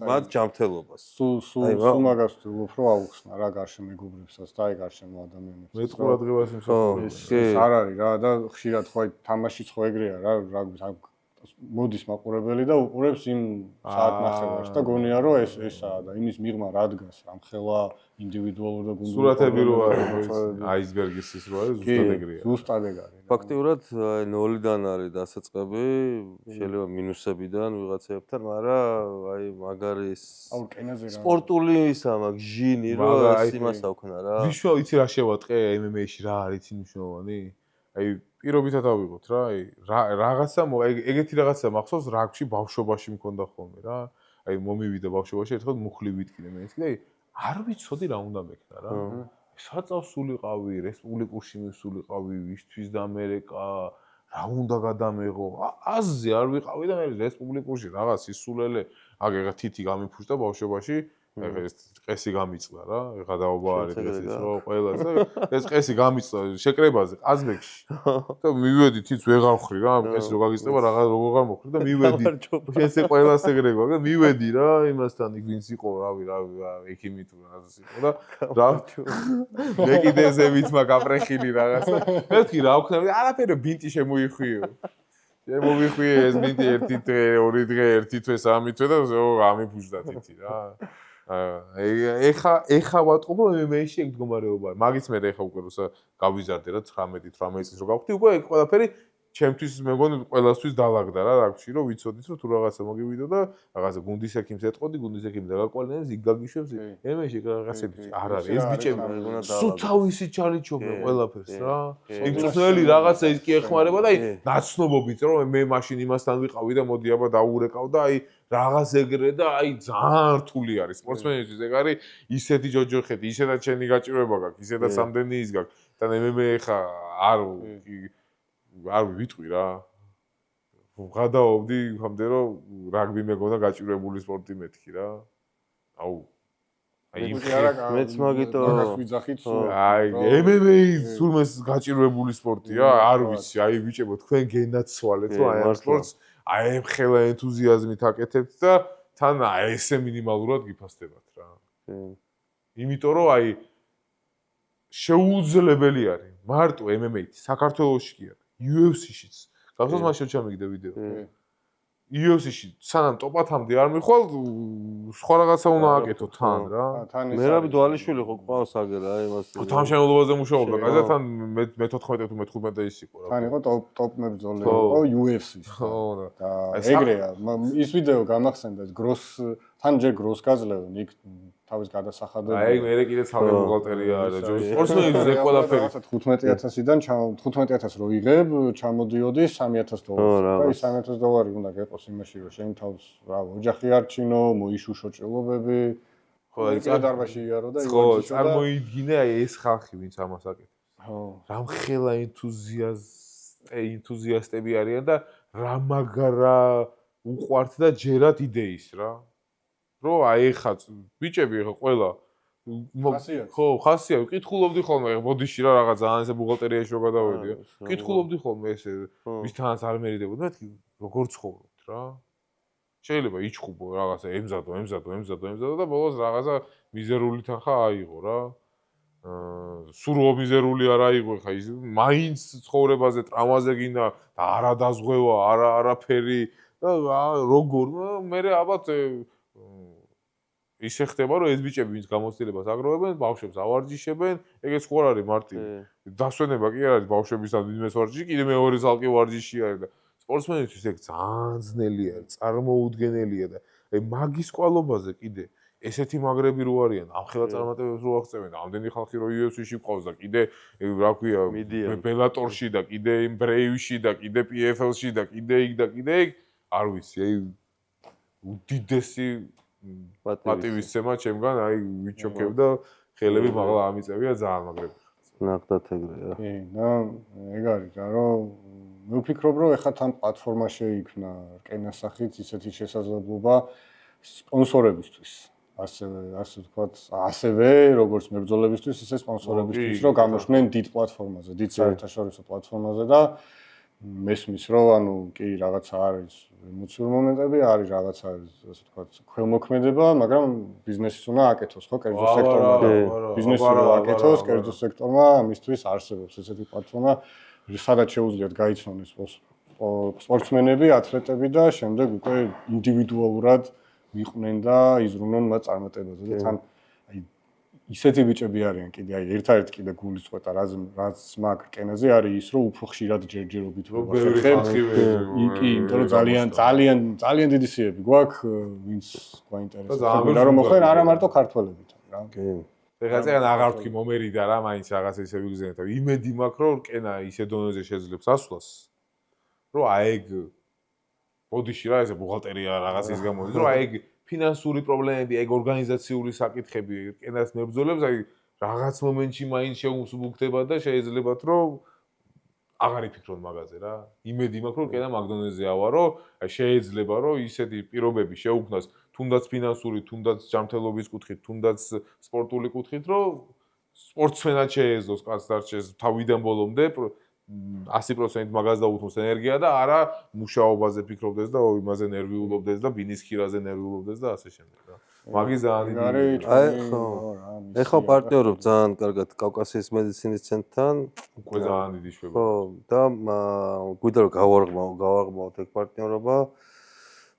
მათ ჯანმრთელობას. სულ მაგას ვთქვი, რომ აუხსნა რა გარშემო მეგობრებსაც და აი გარშემო ადამიანებს. მეტ ყურადღებას ეს არ არის რა და ხშირად ხო აი თამაშიც ხო ეგრეა რა, მოდის მაყურებელი და უყურებს იმ საათნახევარს და გონია რომ ესაა და იმის მიღმა რა დგას რამხელა ინდივიდუალურ და გუნდურ სურათები რო არის აისბერგის ის რო არის ზუსტად ეგრეა. ზუსტად ეგ არის. ფაქტიურად აი 0-დან არის დასაწყები, შეიძლება მინუსებიდან ვიღაცებთან, მაგრამ აი მაგარი სპორტული ისა მაგ ჟინი რო ეს იმას აქვნა რა. ვიშვა იცი რა შევატყე MMA-ში რა არის მნიშვნელოვანი? აი პირობითად ავიღოთ რა, აი რაღაცა ეგეთი რაღაცა მახსოვს რაგბში ბავშვობაში მქონდა ხოლმე რა. აი მომივიდა ბავშვობაში ერთხელ მუხლი ვიტკინე მე ისე და აი არ ვიცოდი რა უნდა მექნა რა. საწავს სულიყავი, რესპუბლიკურში მივსულიყავი, ვისთვის და ამერიკა, რა უნდა გადამეღო. აზზე არ ვიყავი და მე რესპუბლიკურში რაღაც ისულელე, აგ თითი გამიფუშტა ბავშვობაში. ეს ყესი გამიწდა რა, ეხა დაობა არის დღეს ის რო ყველას და ეს ყესი გამიწდა შეკრებაზე ყაზბეგში. და მივედი თიც ვეღარ ხვრი რა, ყესი რო გაგიწდება რაღაც როგორ მოხვრი და მივედი. ესე ყველას ეგრევა და მივედი რა იმასთან იქ ვინც იყო, რავი, ექიმი თუ რაღაც იყო და რა მე კიდე ესე ვიცმა გაპრეხილი რაღაც და მე ვთქვი რა ვქნა, არაფერი ბინტი შემოიხვიო. შემოვიხვიე ეს ბინტი ერთი დღე, ორი დღე, ერთი თვე, სამი თვე და გამიფუშტა თითი რა. ეხა ვატყობ რომ MMA-ში ეგ მდგომარეობა არის. მაგის მე ეხა უკვე როცა გავიზარდე რა 19-18 წლის რო გავხდი, უკვე ეგ ყველაფერი ჩემთვის მე მგონი ყველასთვის დაალაგდა რა რაგში რომ ვიცოდით რომ თუ რაღაცა მოგივიდო და რაღაცა გუნდის ექიმს ეტყოდი, გუნდის ექიმი დაგაკვალინებს, იქ გაგიშვებს. MMA-ში რაღაცები არ არის. ეს ბიჭები სუთავისი ჩარიჩობენ ყველაფერს რა. იქ წვნელი რაღაცა ის კი ეხმარება და აი ნაცნობობით რომ მე მაშინ იმასთან ვიყავი და მოდი აბა დაურეკავ და აი რაღაც ეგრე და აი ძალიან რთული არის სპორტსმენისთვის ეგ არის ისეთი ჯოჯოხეთი, ისედაც შენი გაჭირვება გაქვს, ისედაც სამდენი ის გაქვს და MMA ხა არ ვიტყვი რა. ვღადაობდი ხამდე რომ რაგბი მეგონა გაჭირვებული სპორტი მეთქი რა. აუ აი მეც მაგიტო აი MMA სულმეს გაჭირვებული სპორტია, არ ვიცი, აი ბიჭებო თქვენ გენაცვალეთ რომ აი ამ სპორტს აი ემხელა ენთუზიაზმით აკეთებთ და თან ესე მინიმალურად გიფასდებათ რა. იმიტომ რომ აი შეუძლებელი არის მარტო MMA-ით საქართველოში კი არა. UFC-შიც. გახსოვს მაშინ ჩამიგდე ვიდეო. UFC-ში სანამ ტოპათამდე არ მიხვალ, სხვა რაღაცა უნდა აკეთო თან რა. მერაბ დვალიშვილი ხო ყავს აგერა იმას. თანამშრომლობაზე მუშაობდა, კაი და თან მე-14 თუ მე-15 ის იყო რა. თან იყო ტოპ მებრძოლი, იყო UFC-ს. ხო და ეგრეა, ის ვიდეო გამახსენდა გროს თან ჯერ გროს გაძლევენ იქ თავის გადასახადები. აი მე კიდე თავი ბუღალტერია და სპორტსმენებზე ყველაფერი 15000-დან 15000 რო იღებ, ჩამოდიოდი $3000. და ის $3000 უნდა გეყოს იმაში რომ შენ თავს რა ოჯახი არჩინო, მოიშუშო ჭრილობები. ხო, აი დარბაში იარო და ხო, წარმოიდგინე აი ეს ხალხი ვინც ამას აკეთებს. რა მხელა ენთუზიასტები არიან და რა მაგრა უყვართ და ჯერათ იდეის რა. რომ აი ხა ბიჭები ხა ყველა ხო, ხასია, ვკითხულობდი ხოლმე, ბოდიში რა რაღაც ძალიან ესე ბუღალტერიაში რო გადავედი. ვკითხულობდი ხოლმე ესე მისთანაც არ მერიდებოდი, მეთქი როგორ ცხოვრობთ რა. შეიძლება იჩხუბო რაღაცა ემზადო და ბოლოს რაღაცა მიზერული თანხა აიღო რა. სულ მიზერული არ აიღო ხა ის მაინც ცხოვრებაზე ტრამაზე გინდა და არა დაზღვევა, არაფერი და როგორ მე ალბათ ისე ხდება რომ ეს ბიჭები ვინც გამოცდილებას აგროვებენ, ბავშვებს ავარჯიშებენ, ეგეც ხო არ არის მარტივი. დასვენება კი არ არის ბავშვებისთან ვინმეს ვარჯიში, კიდე მეორე ზალკი ვარჯიში არის და სპორტსმენისთვის ეგ ძალიან ძნელია, წარმოუდგენელია და აი მაგის კვალობაზე კიდე ესეთი მაგრები რო არიან, ამხელა წარმატებებს რო აღწევენ, ამდენი ხალხი რო UFC-ში ყავს და კიდე რა ქვია, ბელატორში და კიდე იმ ბრეივში და კიდე PFL-ში და კიდე იქ და კიდე იქ, არ ვიცი, აი უდიდესი პატივისცემა ჩემგან, აი ვიჩოქებ და ხელები მაღლა ამიწევია ძალიან მაგრები. ნახდათ ეგრეა. კი, და ეგ არის რა, რომ მე ვფიქრობ, რომ ეხლა თან პლატფორმა შეიქმნა რკენას სახით ისეთი შესაძლებლობა სპონსორებისთვის. ასე ვთქვათ, ასევე როგორც მებრძოლებისთვის, ისე სპონსორებისთვის, რომ გამოჩნდნენ დიდ პლატფორმაზე, დიდ საერთაშორისო პლატფორმაზე და მესმის რომ ანუ კი რაღაცა არის ემოციური მომენტები, არის რაღაცა ასე ვთქვათ, ქველმოქმედება, მაგრამ ბიზნესის უნდა აკეთოს, ხო, კერძო სექტორმა. ბიზნესი რომ აკეთოს, კერძო სექტორმა, ამისთვის არსებობს ესეთი პლატფორმა, სადაც შეუძლიათ გაიცნონ სპორტსმენები, ათლეტები და შემდეგ უკვე ინდივიდუალურად იყვნენ და იზრუნონ მათ წარმატებაზე და თან აი ისეთი ბიჭები არიან კიდე აი ერთ-ერთი კიდე გულისწყეთა რაც მაგ რკენაზე არის ის რომ უფრო ხშირად ჯერჯერობით კი იმიტომ რომ ძალიან დიდი სიები გვაქვს ვინც გვაინტერესებს რომ მოხდენ არა მარტო ქართველებითან რა კი ეხლა აღარ ვთქვი მომერიდა რა მაინც რაღაცა ისე ვიგზენეთ და იმედი მაქვს რომ რკენა ისე დონეზე შეძლებს ასვლას რომ აი ეგ ბოდიში რა ესე ბუღალტერია რაღაც ის გამოდის რომ აი ეგ ფინანსური პრობლემები, ეგ ორგანიზაციული საკითხები რკენას მებრძოლებს, აი რაღაც მომენტში მაინც შეუსუბუქდება და შეიძლებათ რომ აღარ იფიქრონ მაგაზე რა. იმედი მაქვს რომ რკენა მაგდონეზე ავარო, აი შეიძლება რომ ისეთი პირობები შეუქმნას თუნდაც ფინანსური, თუნდაც ჯანმრთელობის კუთხით, თუნდაც სპორტული კუთხით, რომ სპორტსმენად შეეძლოს კაცს დარჩეს თავიდან ბოლომდე 100% მაგას დაუთმოს ენერგია და არა მუშაობაზე ფიქრობდეს და იმაზე ნერვიულობდეს და ბინის ხირაზე ნერვიულობდეს და ასე შემდეგ რა. მაგის ძალიან დიდი ეხლა პარტნიორობ ძალიან კარგად კავკასიის მედიცინის ცენტრთან უკვე ძალიან დიდი შვება. ხო და გვიდა რომ გავარღმავთ ეგ პარტნიორობა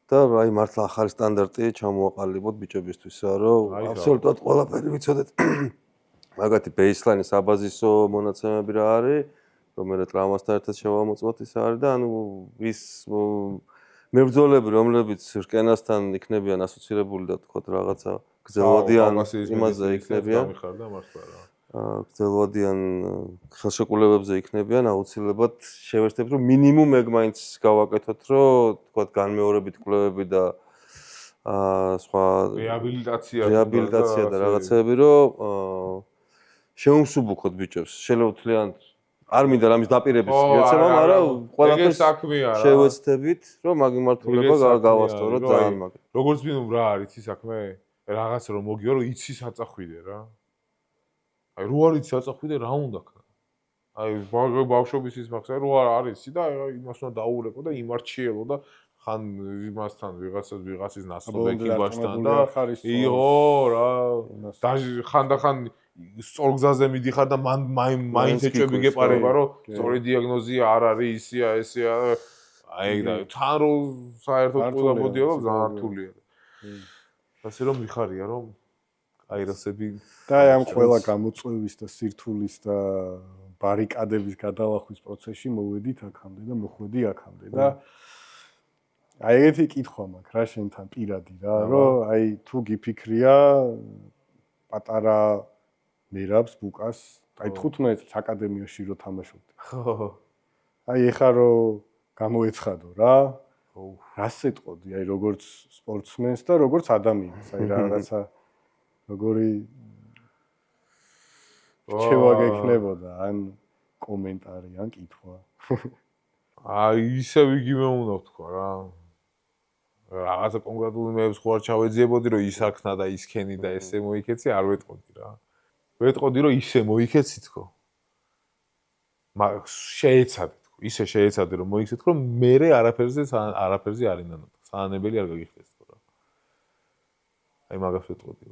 და აი მართლა ახალი სტანდარტი ჩამოაყალიბოთ ბიჭებისთვისა რომ აბსოლუტურად ყველაფერი ვიცოდეთ. მაგათი ბეისლაინის აბაზისო მონაცემები რა არის რომ მე ტრამვასთან ერთად შევამოწმოთ ის არის და ანუ ის მებრძოლები რომლებიც რკენასთან იქნებიან ასოცირებული და თქო რაღაცა გრძელვადიან იმაზე იქნებიან გრძელვადიან ხელშეკრულებებზე იქნებიან აუცილებლად შევერთებთ რომ მინიმუმ ეგ მაინც გავაკეთოთ რომ თქო განმეორებით კვლევები და სხვა რეაბილიტაცია და რაღაცები რომ შეუმსუბუქოთ ბიჭებს შეიძლება თლიანად არ მინდა რამის დაპირების გეცემა, მაგრამ ყველაფერს შევეცდებით, რომ მაგ მიმართულება გავასწოროთ ძალიან მაგ. როგორც მინიმუმ რა არის ის საქმე? რაღაც რომ მოგიო, რომ იცი საწახვიდე რა. აი რო არის საწახვიდე, რა უნდა ქნა? აი ბავშვობის ის მაგას რო არის და იმას უნდა დაულეკო და იმარჩიელო და ხან იმასთან ვიღაცის ნასწრობი კიბაშთან და იო რა. ხანდახან სწორგზაზე მიდიხარ და მაინც ეჭვები გეპარება რომ სწორი დიაგნოზია არ არის ისია ესია აი და თან რო საერთოდ ყველა მოდიალო ძალიან რთულია. ასე რომ მიხარია რომ აირასები და ამ ყველა გამოწვევის და სირთულის და ბარიკადების გადალახვის პროცესში მოვედით აქამდე და მოხვედი აქამდე და აი ეგეთი კითხვა მაქვს რა შენთან პირადი რა რომ აი თუ გიფიქრია პატარა მერაბს ბუკას აი 15 წელს აკადემიაში რო თამაშობდი ხო აი ეხა რო გამოეცხადო რა რას ეტყოდი აი როგორც სპორტსმენს და როგორც ადამიანს აი რაღაცა როგორი რჩევა გექნებოდა ან კომენტარი ან კითხვა. ისევ იგივე უნდა ვთქვა რა. რაღაცა კონკრეტული მეებს ხო არ ჩავეძიებოდი რომ ის აქნა და ის ქენი და ესე მოიქეცი, არ ვეტყოდი რა. ვეტყოდი რომ ისე მოიქეცი თქო. შეეცადე თქო, ისე შეეცადე რომ მოიქცეთ რომ მე არაფერზე არ ინანო. საანებელი არ გაგიხდეს თქო რა. აი მაგას ვეტყოდი.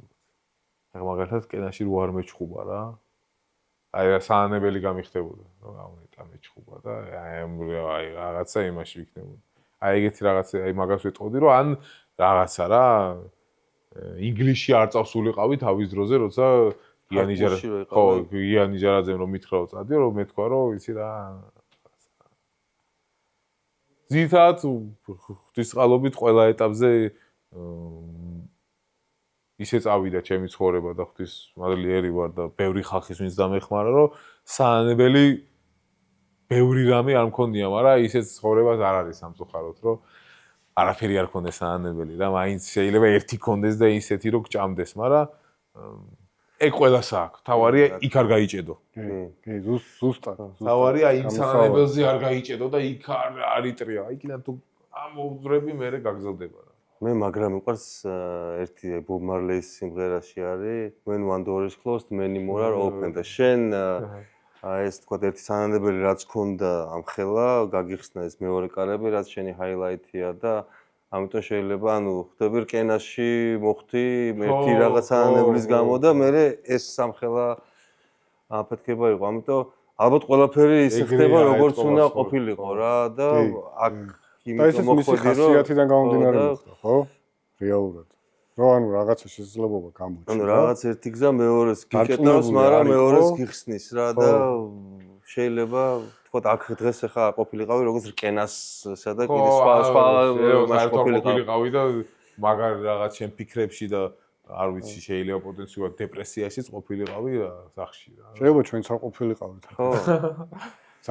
ახლა მაგალითად კენაში რო არ მეჩხუბა რა. აი რა საანებელი გამიხდებოდა. რა გამონეტა მეჩხუბა და აი რაღაცა იმაში ვიქნებოდა. აი ეგეთი რაღაცა, აი მაგას ვეტყოდი რომ ან რაღაცა რა ინგლისში არ წავსულიყავი თავის დროზე, როცა გიანი ჯარაძემ რომ მითხრა რომ წადიო, რომ მეთქვა რომ იცი რა. ძირითადად ღვთისწყალობით ყველა ეტაპზე ისე წავიდა ჩემი ცხოვრება და ღვთისმადლიერი ვარ და ბევრი ხალხის ვინც დამეხმარა, რომ საანებელი ბევრი რამე არ მქონია, მაგრამ ისეთ ცხოვრებას არ არის სამწუხაროდ, რომ არაფერი არ ქონდეს საანებელი რა, მაინც შეიძლება ერთი ქონდეს და ისეთი რომ გჭამდეს, მაგრამ ეგ ყველას აქვს. თავარია იქ არ გაიჭედო. კი, ზუსტად. თავარია იმ საანებელზე არ გაიჭედო და იქ არ იტრია. იქიდან თუ ამოვძვრები, მე გაგზავდება რა. მე მაგრამ მიყვარს ერთი ბობ მარლეის სიმღერაში არის When one door is closed, many more are open და შენ ეს თქვა ერთი სანანებელი რაც ქონდა ამ ხელა გაგიხსნა ეს მეორე კარები რაც შენი ჰაილაითია და ამიტომ შეიძლება ანუ ხდები რკენაში მოხდი ერთი რაღაც სანანებლის გამო და მე ეს სამხელა აფეთქება იყო ამიტომ ალბათ ყველაფერი ისე ხდება როგორც უნდა ყოფილიყო რა და აქ იმიტომ მოხდი რომ ხასიათიდან გამომდინარე მოხდა ხო რეალურად რო ანუ რაღაცა შესაძლებლობა გამოჩნდა ანუ რაღაც ერთი გზა მეორეს გიკეტავს მაგრამ მეორეს გიხსნის რა და შეიძლება თქვა აქ დღეს ახლა ყოფილიყავი როგორც რკენასსა და კიდე სხვა მას ყოფილიყავი და მაგარი რაღაც შენ ფიქრებში და არ ვიცი შეიძლება პოტენციურად დეპრესიაშიც ყოფილიყავი სახში რა შეიძლება ჩვენც არ ყოფილიყავით ხო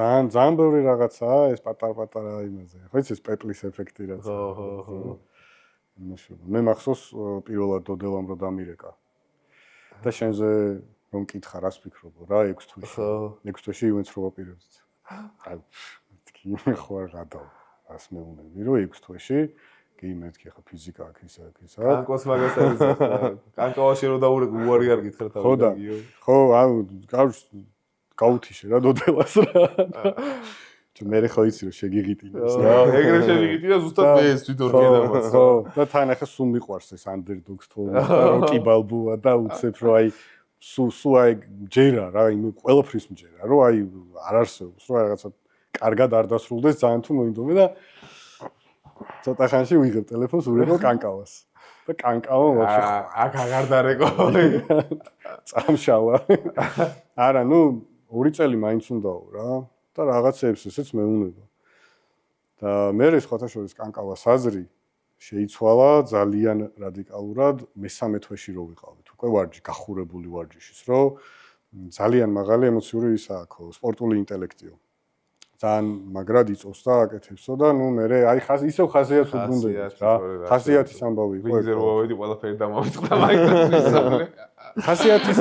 ძალიან ბევრი რაღაცაა ეს პატარ-პატარა იმაზე ხო იცი ეს პეპლის ეფექტი რაც ხო მე მახსოვს პირველად დოდელამ რო დამირეკა და შენზე რომ მკითხა რას ფიქრობო რა 6 თვეში 6 თვეში ივენს რო ვაპირებდით აი თქვი მე ხო არ გადავ რას მეუნები რომ 6 თვეში კი მეთქი ხა ფიზიკა აქ ისა კანკოს მაგას არის კანკოვაში რო უარი არ გითხრა თავი ხო აუ გაუთიშე რა დოდელას რა თუ მე ხო იცი რომ შეგიღიტინეს რა ეგრე შეგიღიტინა ზუსტად მე ეს თვითონ კიდევაც ხო და თან ახლა სულ მიყვარს ეს underdogs თორე რომ კი ბალბოა და უცებ რომ აი სულ აი ჯერა რა იმ ყველაფრის მჯერა რომ აი არ არსებობს რომ რაღაცა კარგად არ დასრულდეს ძალიან თუ მოინდომე და ცოტა ხანში ვიღებ ტელეფონს ურეკო კანკავას და კანკავა ვაფშე აქ აღარ დარეკო წამშალა არა ნუ 2 წელი მაინც უნდაო რა და რაღაცებს ესეც მეუნება. და მე სხვათა შორის კანკავას აზრი შეიცვალა ძალიან რადიკალურად მე-13 თვეში რო ვიყავით. უკვე ვარჯი გახურებული ვარჯიშის, რომ ძალიან მაღალი ემოციური ის აქვს, სპორტული ინტელექტიო. ძალიან მაგრად იწოს და აკეთებსო და ნუ მე აი ისევ ხაზიათს უბრუნდებით რა. ხაზიათის ამბავი იყო. ვიგზე რო ავედი ყველაფერი დამავიწყდა მაინც. ხაზიათის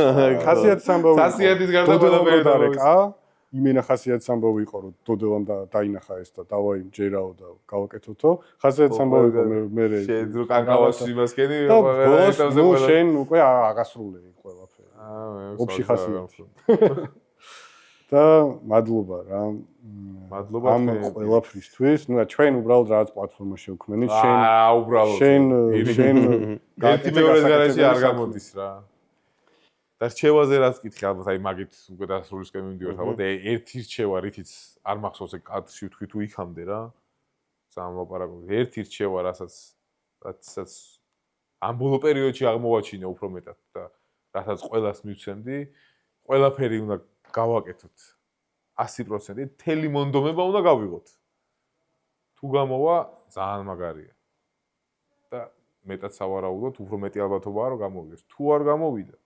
ამბავი. ხაზიათის გარდა ყველაფერი დამავიწყდა. იმენა ხასიათის ამბავი იყო რომ დოდელამ და დაინახა ეს და დავაი ჯერაო და გავაკეთოთო ხასიათის ამბავი იყო მე შენ რო კანკავას იმას კენი ყველაფერზე ნუ შენ უკვე აღასრულე ყველაფერი ოფში ხასიათი და მადლობა რა მადლობა ამ ყველაფრისთვის ნუ ჩვენ უბრალოდ რაღაც პლატფორმა შევქმნით უბრალოდ შენ ერთი მეორეს გარშე არ გამოდის რა და რჩევაზე რაც კითხე ალბათ აი მაგით უკვე დასრულისკენ მივდივართ ალბათ ერთი რჩევა რითიც არ მახსოვს ეგ კადრში ვთქვი თუ იქამდე რა ძალიან ლაპარაკობთ ერთი რჩევა რასაც ამ ბოლო პერიოდში აღმოვაჩინე უფრო მეტად და რასაც ყველას მივცემდი ყველაფერი უნდა გავაკეთოთ 100% თელი მონდომება უნდა გავიღოთ თუ გამოვა ძალიან მაგარია და მეტად სავარაუდოდ უფრო მეტი ალბათობაა რომ გამოვიდეს თუ არ გამოვიდა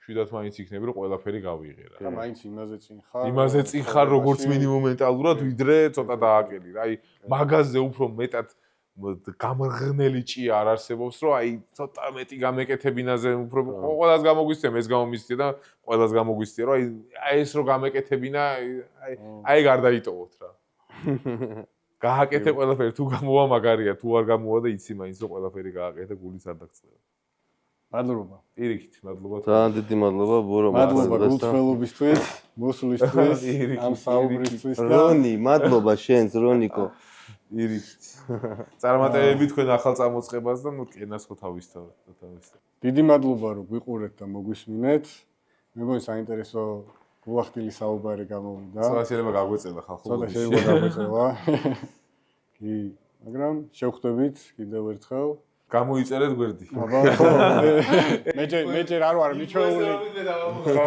შვიდათ მაინც იქნები რომ ყველაფერი გავიღე რა. და მაინც იმაზე წინ ხარ როგორც მინიმუმ მენტალურად ვიდრე ცოტა დააკელი რა. აი მაგაზე უფრო მეტად გამრღნელი ჭია არ არსებობს, რომ აი ცოტა მეტი გამეკეთებინაზე უფრო ყველას გამოგვისწია, ეს გამომისწია და ყველას გამოგვისწია, რომ აი ეს რო გამეკეთებინა, აი გარდაიტოვოთ რა. გააკეთე ყველაფერი, თუ გამოვა მაგარია, თუ არ გამოვა და იცი მაინც რომ ყველაფერი გააკეთე, გულიც არ დაგწევა. მადლობა. პირიქით, მადლობა. ძალიან დიდი მადლობა ბურო მადლობა გულწრფელობისთვის, მოსვლისთვის, ამ საუბრისთვის და რონი, მადლობა შენს რონიკო. პირიქით. წარმატებები თქვენ ახალ წამოწყებას და ნუ კენას ხო თავისთავად. დიდი მადლობა რომ გვიყურეთ და მოგვისმინეთ. მე მგონი საინტერესო გულახდილი საუბარი გამოვიდა. ცოტა შეიძლება გაგვეწელა ხალხო. ცოტა შეიძლება გაგვეწელა. კი, მაგრამ შევხვდებით კიდევ ერთხელ. გამოიწერეთ გვერდი. აბა ხო. მე ჯერ არ ვარ მიჩვეული. ხო.